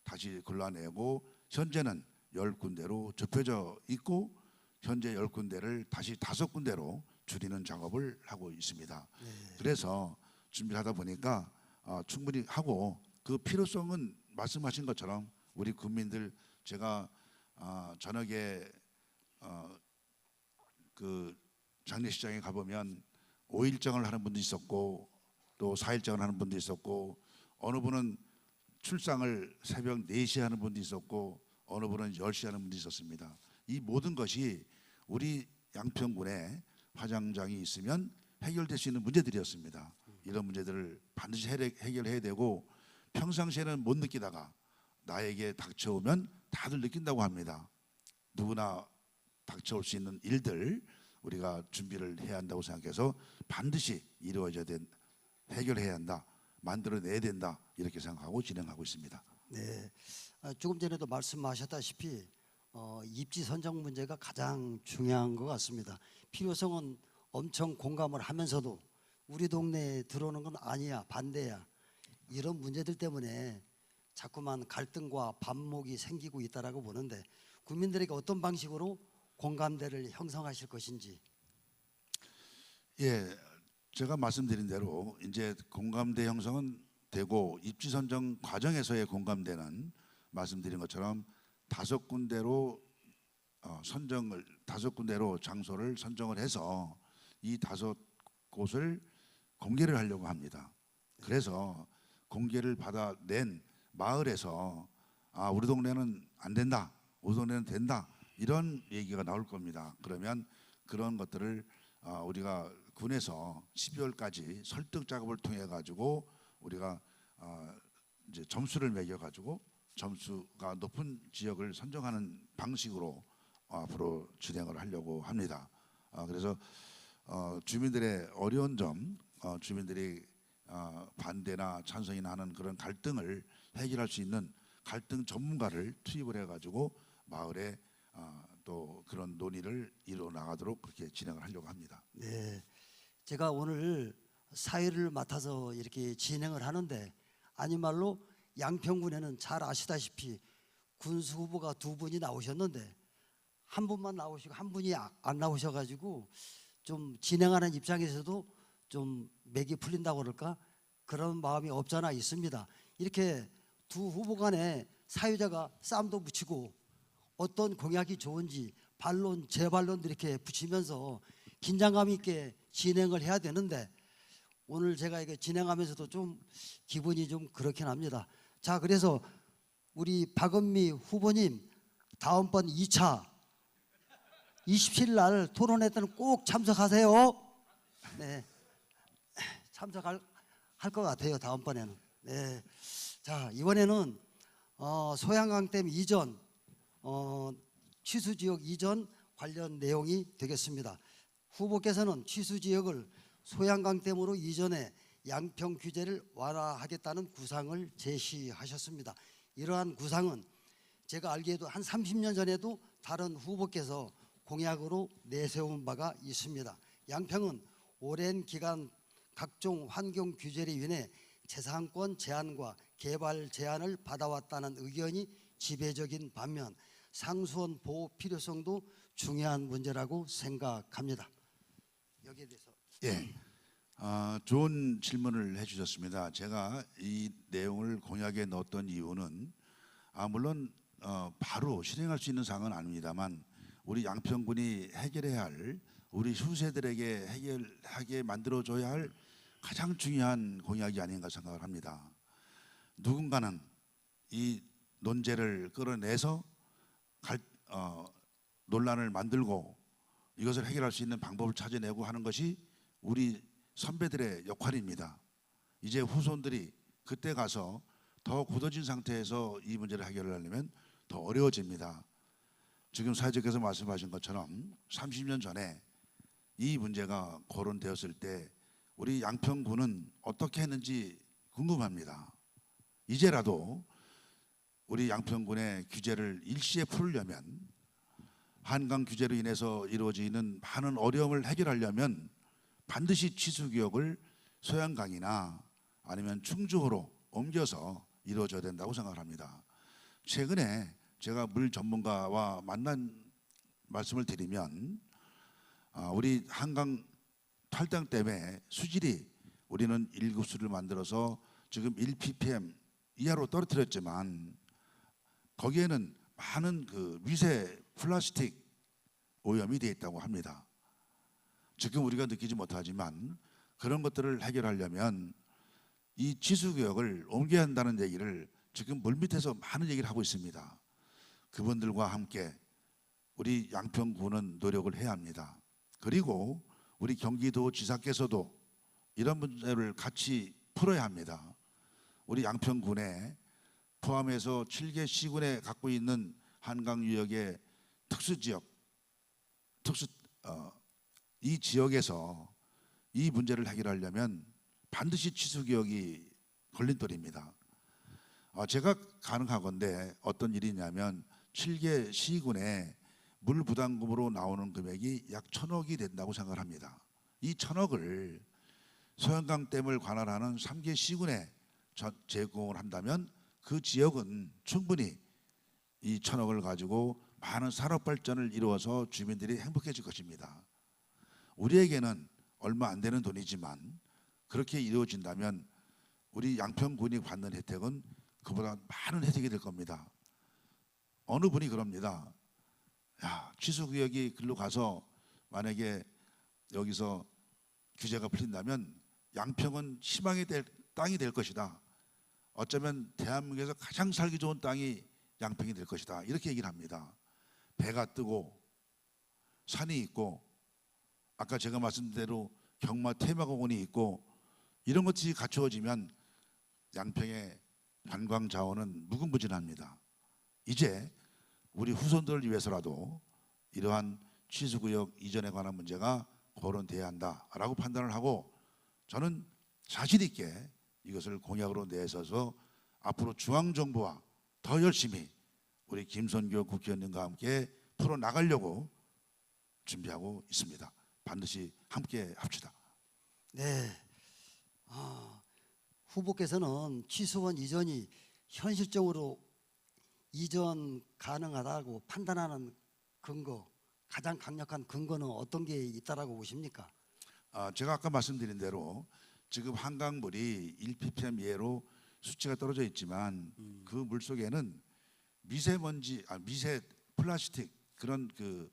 다시 골라내고 현재는 10군데로 좁혀져 있고 현재 10군데를 다시 5군데로 줄이는 작업을 하고 있습니다. 네. 그래서 준비를 하다 보니까 충분히 하고 그 필요성은 말씀하신 것처럼 우리 국민들 제가 저녁에 그 장례식장에 가보면 5일장을 하는 분도 있었고 또 4일장을 하는 분도 있었고 어느 분은 출상을 새벽 4시에 하는 분도 있었고 어느 분은 10시에 하는 분도 있었습니다. 이 모든 것이 우리 양평군에 화장장이 있으면 해결될 수 있는 문제들이었습니다. 이런 문제들을 반드시 해결해야 되고 평상시에는 못 느끼다가 나에게 닥쳐오면 다들 느낀다고 합니다. 누구나 닥쳐올 수 있는 일들 우리가 준비를 해야 한다고 생각해서 반드시 이루어져야 해결해야 한다. 만들어내야 된다. 이렇게 생각하고 진행하고 있습니다. 네, 조금 전에도 말씀하셨다시피 입지 선정 문제가 가장 중요한 것 같습니다. 필요성은 엄청 공감을 하면서도 우리 동네에 들어오는 건 아니야, 반대야. 이런 문제들 때문에 자꾸만 갈등과 반목이 생기고 있다라고 보는데 국민들에게 어떤 방식으로 공감대를 형성하실 것인지. 예, 제가 말씀드린 대로 이제 공감대 형성은 되고 입지 선정 과정에서의 공감대는 말씀드린 것처럼 5군데로 선정을 5군데로 장소를 선정을 해서 이 5곳을 공개를 하려고 합니다. 그래서 공개를 받아낸 마을에서 우리 동네는 안 된다, 우리 동네는 된다 이런 얘기가 나올 겁니다. 그러면 그런 것들을 우리가 군에서 12월까지 설득 작업을 통해 가지고 우리가 이제 점수를 매겨 가지고 점수가 높은 지역을 선정하는 방식으로 앞으로 진행을 하려고 합니다. 그래서 주민들의 어려운 점, 주민들이 반대나 찬성이나 하는 그런 갈등을 해결할 수 있는 갈등 전문가를 투입을 해가지고 마을에 또 그런 논의를 이루어 나가도록 그렇게 진행을 하려고 합니다. 네, 제가 오늘 사회를 맡아서 이렇게 진행을 하는데 아닌 말로 양평군에는 잘 아시다시피 군수 후보가 2분이 나오셨는데 한 분만 나오시고 한 분이 안 나오셔가지고 좀 진행하는 입장에서도 좀 맥이 풀린다고 그럴까 그런 마음이 없잖아 있습니다. 이렇게 두 후보 간에 사유자가 싸움도 붙이고 어떤 공약이 좋은지 반론 재반론도 이렇게 붙이면서 긴장감 있게 진행을 해야 되는데 오늘 제가 이게 진행하면서도 좀 기분이 좀 그렇긴 합니다. 자, 그래서 우리 박은미 후보님 다음번 2차 27일 날 토론회 때는 꼭 참석하세요. 네, 참석할 것 같아요. 다음번에는. 네, 자 이번에는 소양강댐 이전 취수지역 이전 관련 내용이 되겠습니다. 후보께서는 취수지역을 소양강댐으로 이전해 양평 규제를 완화하겠다는 구상을 제시하셨습니다. 이러한 구상은 제가 알기에도 한 30년 전에도 다른 후보께서 공약으로 내세운 바가 있습니다. 양평은 오랜 기간 각종 환경 규제로 인해 재산권 제한과 개발 제한을 받아왔다는 의견이 지배적인 반면 상수원 보호 필요성도 중요한 문제라고 생각합니다. 여기에 대해서 예, 좋은 질문을 해주셨습니다. 제가 이 내용을 공약에 넣었던 이유는 물론 바로 실행할 수 있는 사항은 아닙니다만 우리 양평군이 해결해야 할 우리 후세들에게 해결하게 만들어줘야 할 가장 중요한 공약이 아닌가 생각을 합니다. 누군가는 이 논제를 끌어내서 논란을 만들고 이것을 해결할 수 있는 방법을 찾아내고 하는 것이 우리 선배들의 역할입니다. 이제 후손들이 그때 가서 더 굳어진 상태에서 이 문제를 해결하려면 더 어려워집니다. 지금 사회자께서 말씀하신 것처럼 30년 전에 이 문제가 거론되었을 때 우리 양평군은 어떻게 했는지 궁금합니다. 이제라도 우리 양평군의 규제를 일시에 풀려면 한강 규제로 인해서 이루어지는 많은 어려움을 해결하려면 반드시 취수구역을 소양강이나 아니면 충주호로 옮겨서 이루어져야 된다고 생각합니다. 최근에 제가 물 전문가와 만난 말씀을 드리면 우리 한강 탈당 때문에 수질이 우리는 1급수를 만들어서 지금 1ppm 이하로 떨어뜨렸지만 거기에는 많은 그 미세 플라스틱 오염이 되어 있다고 합니다. 지금 우리가 느끼지 못하지만 그런 것들을 해결하려면 이 취수구역을 옮겨야 한다는 얘기를 지금 물밑에서 많은 얘기를 하고 있습니다. 그분들과 함께 우리 양평군은 노력을 해야 합니다. 그리고 우리 경기도지사께서도 이런 문제를 같이 풀어야 합니다. 우리 양평군에 포함해서 7개 시군에 갖고 있는 한강 유역의 특수지역, 이 지역에서 이 문제를 해결하려면 반드시 취수구역이 걸림돌입니다. 제가 가능하건대 어떤 일이냐면 7개 시군에 물 부담금으로 나오는 금액이 약 1,000억이 된다고 생각을 합니다. 이 1,000억을 소양강댐을 관할하는 3개 시군에 제공을 한다면 그 지역은 충분히 이 1,000억을 가지고 많은 산업 발전을 이루어서 주민들이 행복해질 것입니다. 우리에게는 얼마 안 되는 돈이지만 그렇게 이루어진다면 우리 양평군이 받는 혜택은 그보다 많은 혜택이 될 겁니다. 어느 분이 그럽니다. 야, 취수구역이 글로 가서 만약에 여기서 규제가 풀린다면 양평은 희망의 땅이 될 것이다. 어쩌면 대한민국에서 가장 살기 좋은 땅이 양평이 될 것이다. 이렇게 얘기를 합니다. 배가 뜨고 산이 있고 아까 제가 말씀드린 대로 경마 테마공원이 있고 이런 것들이 갖추어지면 양평의 관광 자원은 무궁무진합니다. 이제 우리 후손들을 위해서라도 이러한 취수구역 이전에 관한 문제가 거론돼야 한다라고 판단을 하고 저는 자신 있게 이것을 공약으로 내서서 앞으로 중앙정부와 더 열심히 우리 김선교 국회의원님과 함께 풀어나가려고 준비하고 있습니다. 반드시 함께 합시다. 네, 후보께서는 취수원 이전이 현실적으로 이전 가능하다고 판단하는 근거, 가장 강력한 근거는 어떤 게 있다라고 보십니까? 제가 아까 말씀드린 대로 지금 한강물이 1ppm 이하로 수치가 떨어져 있지만 그 물 속에는 미세먼지, 미세 플라스틱 그런 그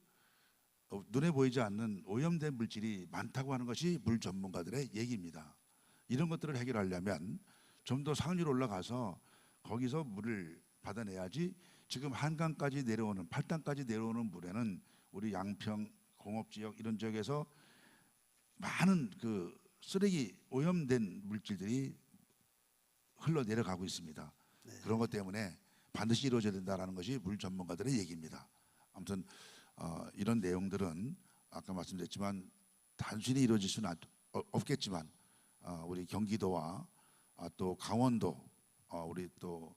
눈에 보이지 않는 오염된 물질이 많다고 하는 것이 물 전문가들의 얘기입니다. 이런 것들을 해결하려면 좀 더 상류로 올라가서 거기서 물을 받아내야지 지금 한강까지 내려오는 팔당까지 내려오는 물에는 우리 양평 공업지역 이런 지역에서 많은 그 쓰레기 오염된 물질들이 흘러내려가고 있습니다. 네. 그런 것 때문에 반드시 이루어져야 된다는 것이 물 전문가들의 얘기입니다. 아무튼 이런 내용들은 아까 말씀드렸지만 단순히 이루어질 수는 없겠지만 우리 경기도와 또 강원도, 우리 또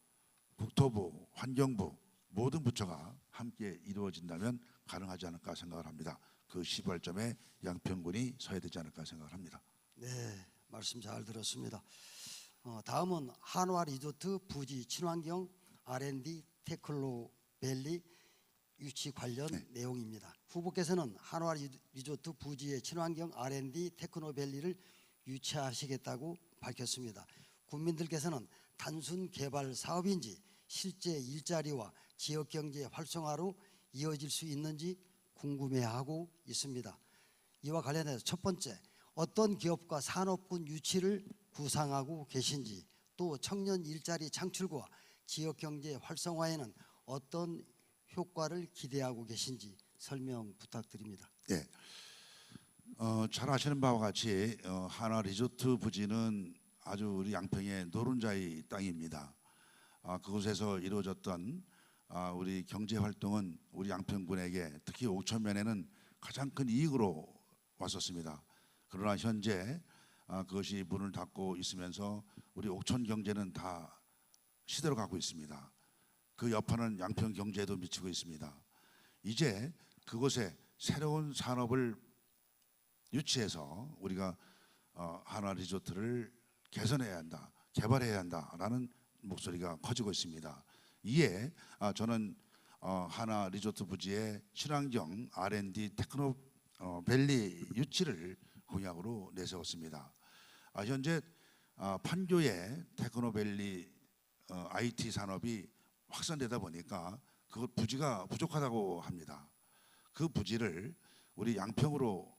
국토부, 환경부 모든 부처가 함께 이루어진다면 가능하지 않을까 생각을 합니다. 그 시발점에 양평군이 서야 되지 않을까 생각을 합니다. 네, 말씀 잘 들었습니다. 다음은 한화 리조트 부지 친환경 R&D 테크노밸리 유치 관련 내용입니다. 후보께서는 한화 리조트 부지의 친환경 R&D 테크노밸리를 유치하시겠다고 밝혔습니다. 국민들께서는 단순 개발 사업인지 실제 일자리와 지역 경제 활성화로 이어질 수 있는지 궁금해하고 있습니다. 이와 관련해서 첫 번째, 어떤 기업과 산업군 유치를 구상하고 계신지, 또 청년 일자리 창출과 지역 경제 활성화에는 어떤 효과를 기대하고 계신지 설명 부탁드립니다. 예, 잘 아시는 바와 같이 한화 리조트 부지는 아주 우리 양평의 노른자의 땅입니다. 그곳에서 이루어졌던 우리 경제 활동은 우리 양평군에게 특히 옥천면에는 가장 큰 이익으로 왔었습니다. 그러나 현재 그것이 문을 닫고 있으면서 우리 옥천 경제는 다 시대로 가고 있습니다. 그 여파는 양평 경제에도 미치고 있습니다. 이제 그곳에 새로운 산업을 유치해서 우리가 한화 리조트를 개선해야 한다, 개발해야 한다라는 목소리가 커지고 있습니다. 이에 저는 한화 리조트 부지의 친환경 R&D 테크노밸리 유치를 공약으로 내세웠습니다. 현재 판교의 테크노밸리 IT 산업이 확산되다 보니까 그 부지가 부족하다고 합니다. 그 부지를 우리 양평으로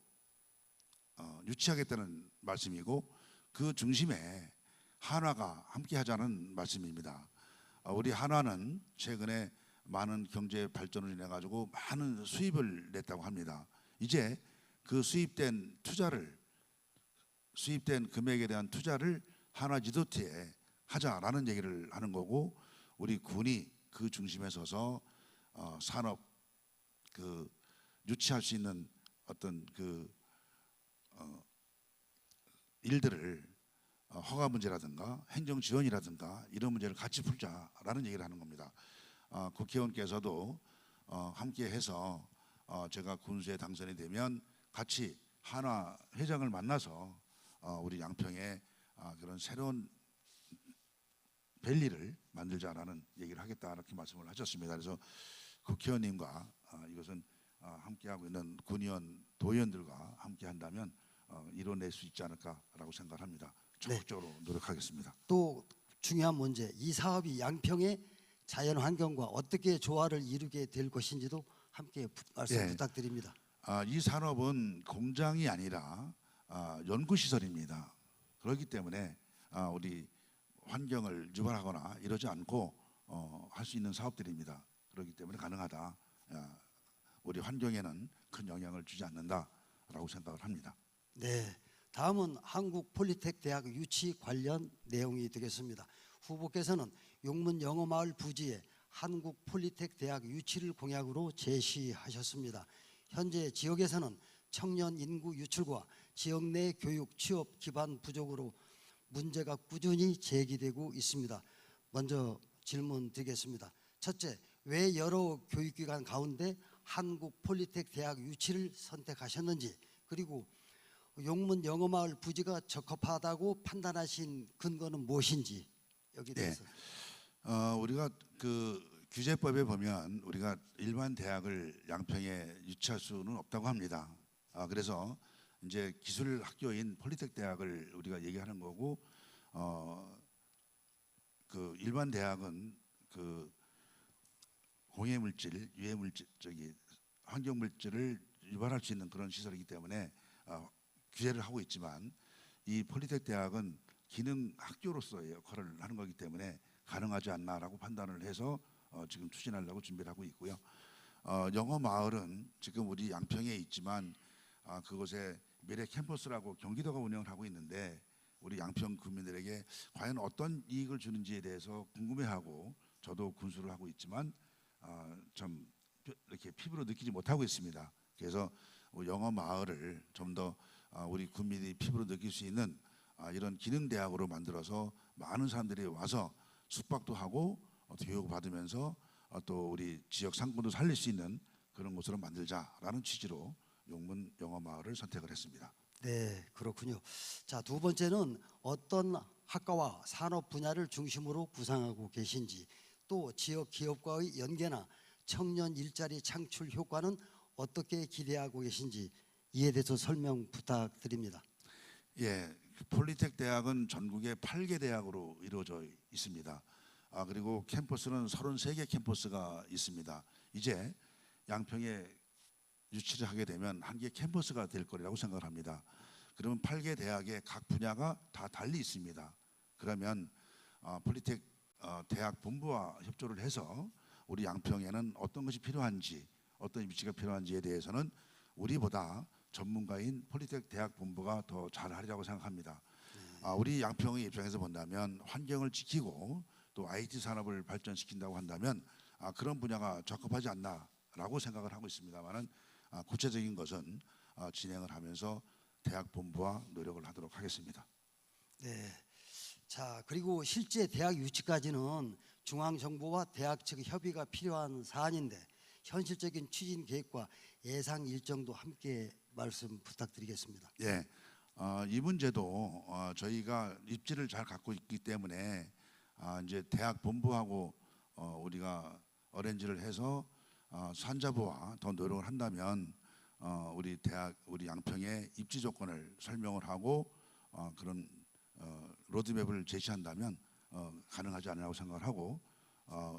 유치하겠다는 말씀이고 그 중심에 한화가 함께하자는 말씀입니다. 우리 한화는 최근에 많은 경제 발전을 인해 가지고 많은 수입을 냈다고 합니다. 이제 그 수입된 금액에 대한 투자를 한화 리조트에 하자라는 얘기를 하는 거고, 우리 군이 그 중심에 서서 산업 유치할 수 있는 어떤 일들을 허가 문제라든가 행정 지원이라든가 이런 문제를 같이 풀자라는 얘기를 하는 겁니다. 국회의원께서도 함께해서 제가 군수에 당선이 되면 같이 한화 회장을 만나서 우리 양평에 그런 새로운 밸리를 만들자라는 얘기를 하겠다 이렇게 말씀을 하셨습니다. 그래서 국회의원님과 이것은 함께하고 있는 군의원, 도의원들과 함께한다면 이뤄낼 수 있지 않을까라고 생각을 합니다. 적극적으로 노력하겠습니다. 또 중요한 문제, 이 사업이 양평의 자연 환경과 어떻게 조화를 이루게 될 것인지도 함께 말씀 부탁드립니다. 이 산업은 공장이 아니라 연구 시설입니다. 그렇기 때문에 우리 환경을 유발하거나 이러지 않고 할 수 있는 사업들입니다. 그렇기 때문에 가능하다. 우리 환경에는 큰 영향을 주지 않는다라고 생각을 합니다. 네, 다음은 한국폴리텍대학 유치 관련 내용이 되겠습니다. 후보께서는 용문 영어마을 부지에 한국폴리텍대학 유치를 공약으로 제시하셨습니다. 현재 지역에서는 청년 인구 유출과 지역 내 교육 취업 기반 부족으로 문제가 꾸준히 제기되고 있습니다. 먼저 질문 드리겠습니다. 첫째, 왜 여러 교육기관 가운데 한국폴리텍대학 유치를 선택하셨는지, 그리고 용문 영어마을 부지가 적합하다고 판단하신 근거는 무엇인지 여기 대해서. 우리가 그 규제법에 보면 우리가 일반 대학을 양평에 유치할 수는 없다고 합니다. 그래서 이제 기술 학교인 폴리텍 대학을 우리가 얘기하는 거고, 그 일반 대학은 그 공해 물질, 유해 물질, 환경 물질을 유발할 수 있는 그런 시설이기 때문에 규제를 하고 있지만, 이 폴리텍 대학은 기능 학교로서의 역할을 하는 거기 때문에 가능하지 않나라고 판단을 해서 지금 추진하려고 준비를 하고 있고요. 영어 마을은 지금 우리 양평에 있지만 그곳에 미래 캠퍼스라고 경기도가 운영을 하고 있는데, 우리 양평 국민들에게 과연 어떤 이익을 주는지에 대해서 궁금해하고 저도 군수를 하고 있지만 좀 이렇게 피부로 느끼지 못하고 있습니다. 그래서 영어 마을을 좀 더 우리 국민이 피부로 느낄 수 있는 이런 기능 대학으로 만들어서 많은 사람들이 와서 숙박도 하고 교육을 받으면서 또 우리 지역 상권도 살릴 수 있는 그런 곳으로 만들자라는 취지로 용문 영어마을을 선택을 했습니다. 네, 그렇군요. 자, 두 번째는 어떤 학과와 산업 분야를 중심으로 구상하고 계신지, 또 지역 기업과의 연계나 청년 일자리 창출 효과는 어떻게 기대하고 계신지 이에 대해서 설명 부탁드립니다. 예, 폴리텍 대학은 전국에 8개 대학으로 이루어져 있습니다. 그리고 캠퍼스는 33개 캠퍼스가 있습니다. 이제 양평에 유치를 하게 되면 한 개 캠퍼스가 될 거라고 생각을 합니다. 그러면 8개 대학의 각 분야가 다 달리 있습니다. 그러면 폴리텍 대학 본부와 협조를 해서 우리 양평에는 어떤 것이 필요한지, 어떤 위치가 필요한지에 대해서는 우리보다 전문가인 폴리텍 대학 본부가 더 잘하리라고 생각합니다. 우리 양평의 입장에서 본다면 환경을 지키고 또 IT 산업을 발전시킨다고 한다면 그런 분야가 적합하지 않나라고 생각을 하고 있습니다만은 구체적인 것은 진행을 하면서 대학 본부와 노력을 하도록 하겠습니다. 네. 자, 그리고 실제 대학 유치까지는 중앙 정부와 대학 측의 협의가 필요한 사안인데 현실적인 추진 계획과 예상 일정도 함께 말씀 부탁드리겠습니다. 예, 이 문제도 저희가 입지를 잘 갖고 있기 때문에 이제 대학 본부하고 우리가 어레인지를 해서 산자부와 더 노력을 한다면 우리 대학, 우리 양평의 입지 조건을 설명을 하고 그런 로드맵을 제시한다면 가능하지 않으라고 생각을 하고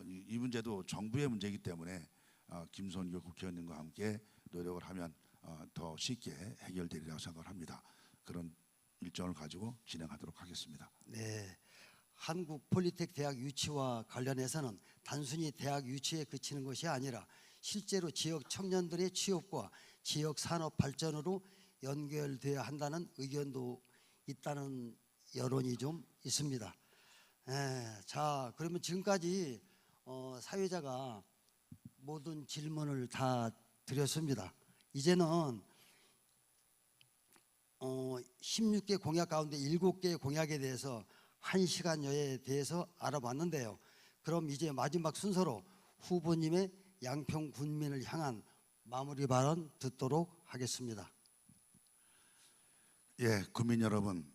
이 문제도 정부의 문제이기 때문에 김선교 국회의원님과 함께 노력을 하면 더 쉽게 해결되리라고 생각을 합니다. 그런 일정을 가지고 진행하도록 하겠습니다. 네. 한국 폴리텍 대학 유치와 관련해서는 단순히 대학 유치에 그치는 것이 아니라 실제로 지역 청년들의 취업과 지역 산업 발전으로 연결돼야 한다는 의견도 있다는 여론이 좀 있습니다. 자, 그러면 지금까지 사회자가 모든 질문을 다 드렸습니다. 이제는 16개 공약 가운데 7개의 공약에 대해서 1시간여에 대해서 알아봤는데요. 그럼 이제 마지막 순서로 후보님의 양평 군민을 향한 마무리 발언 듣도록 하겠습니다. 예, 국민 여러분,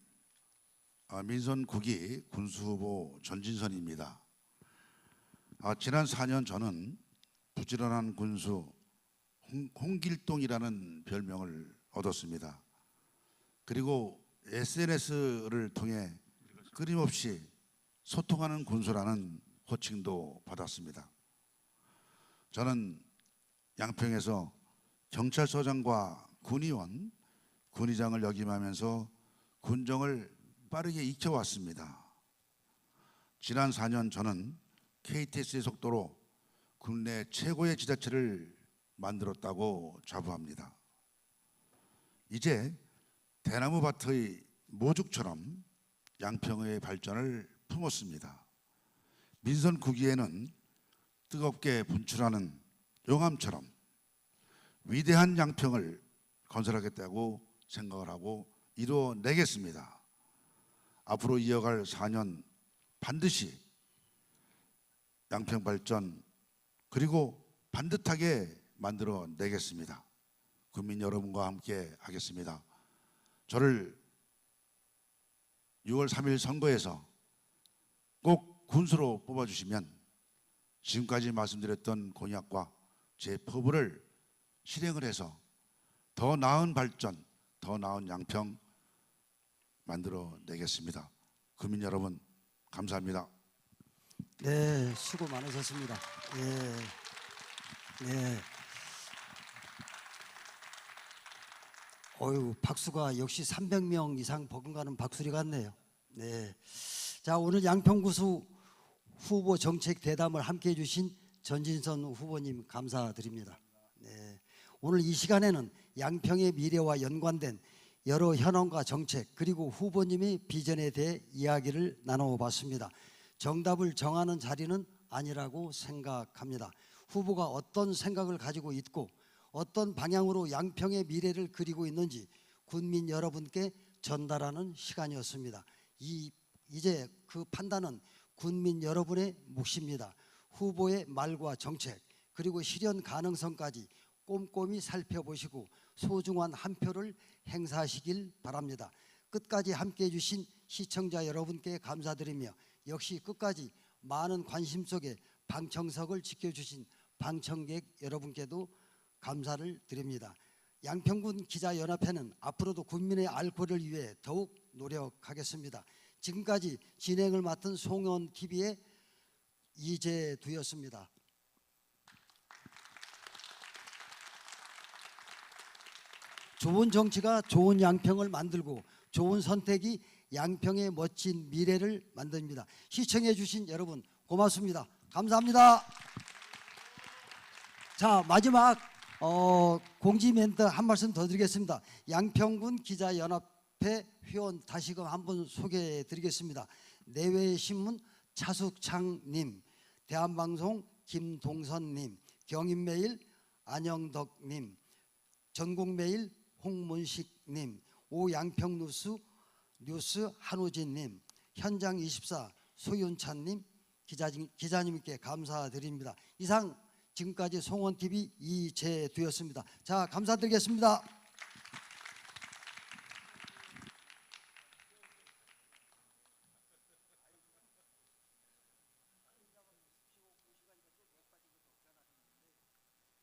민선 9기 군수후보 전진선입니다. 지난 4년 저는 부지런한 군수 홍길동이라는 별명을 얻었습니다. 그리고 SNS를 통해 끊임없이 소통하는 군수라는 호칭도 받았습니다. 저는 양평에서 경찰서장과 군의원, 군의장을 역임하면서 군정을 빠르게 익혀왔습니다. 지난 4년 저는 KTX의 속도로 국내 최고의 지자체를 만들었다고 자부합니다. 이제 대나무 밭의 모죽처럼 양평의 발전을 품었습니다. 민선 9기에는 뜨겁게 분출하는 용암처럼 위대한 양평을 건설하겠다고 생각을 하고 이루어내겠습니다. 앞으로 이어갈 4년 반드시 양평 발전 그리고 반듯하게 만들어내겠습니다. 국민 여러분과 함께 하겠습니다. 저를 6월 3일 선거에서 꼭 군수로 뽑아주시면 지금까지 말씀드렸던 공약과 제 포부를 실행을 해서 더 나은 발전, 더 나은 양평 만들어내겠습니다. 국민 여러분 감사합니다. 네, 수고 많으셨습니다. 네. 박수가 역시 300명 이상 버금가는 박수리 같네요. 네. 자, 오늘 양평구수 후보 정책 대담을 함께 해주신 전진선 후보님 감사드립니다. 네. 오늘 이 시간에는 양평의 미래와 연관된 여러 현안과 정책 그리고 후보님의 비전에 대해 이야기를 나눠봤습니다. 정답을 정하는 자리는 아니라고 생각합니다. 후보가 어떤 생각을 가지고 있고 어떤 방향으로 양평의 미래를 그리고 있는지 국민 여러분께 전달하는 시간이었습니다. 이제 그 판단은 군민 여러분의 몫입니다. 후보의 말과 정책 그리고 실현 가능성까지 꼼꼼히 살펴보시고 소중한 한 표를 행사하시길 바랍니다. 끝까지 함께해 주신 시청자 여러분께 감사드리며 역시 끝까지 많은 관심 속에 방청석을 지켜주신 방청객 여러분께도 감사를 드립니다. 양평군 기자연합회는 앞으로도 국민의 알 권리를 위해 더욱 노력하겠습니다. 지금까지 진행을 맡은 송원TV의 이재두였습니다. 좋은 정치가 좋은 양평을 만들고 좋은 선택이 양평의 멋진 미래를 만듭니다. 시청해 주신 여러분 고맙습니다. 감사합니다. 자, 마지막 공지 멘트 한 말씀 더 드리겠습니다. 양평군 기자연합회 회원 다시금 한번 소개해 드리겠습니다. 내외신문 차숙창님, 대한방송 김동선님, 경인매일 안영덕님, 전국매일 홍문식님, 오양평뉴스 한우진님, 현장24 소윤찬님, 기자님께 감사드립니다. 이상 지금까지 송원TV 이재두였습니다. 자, 감사드리겠습니다.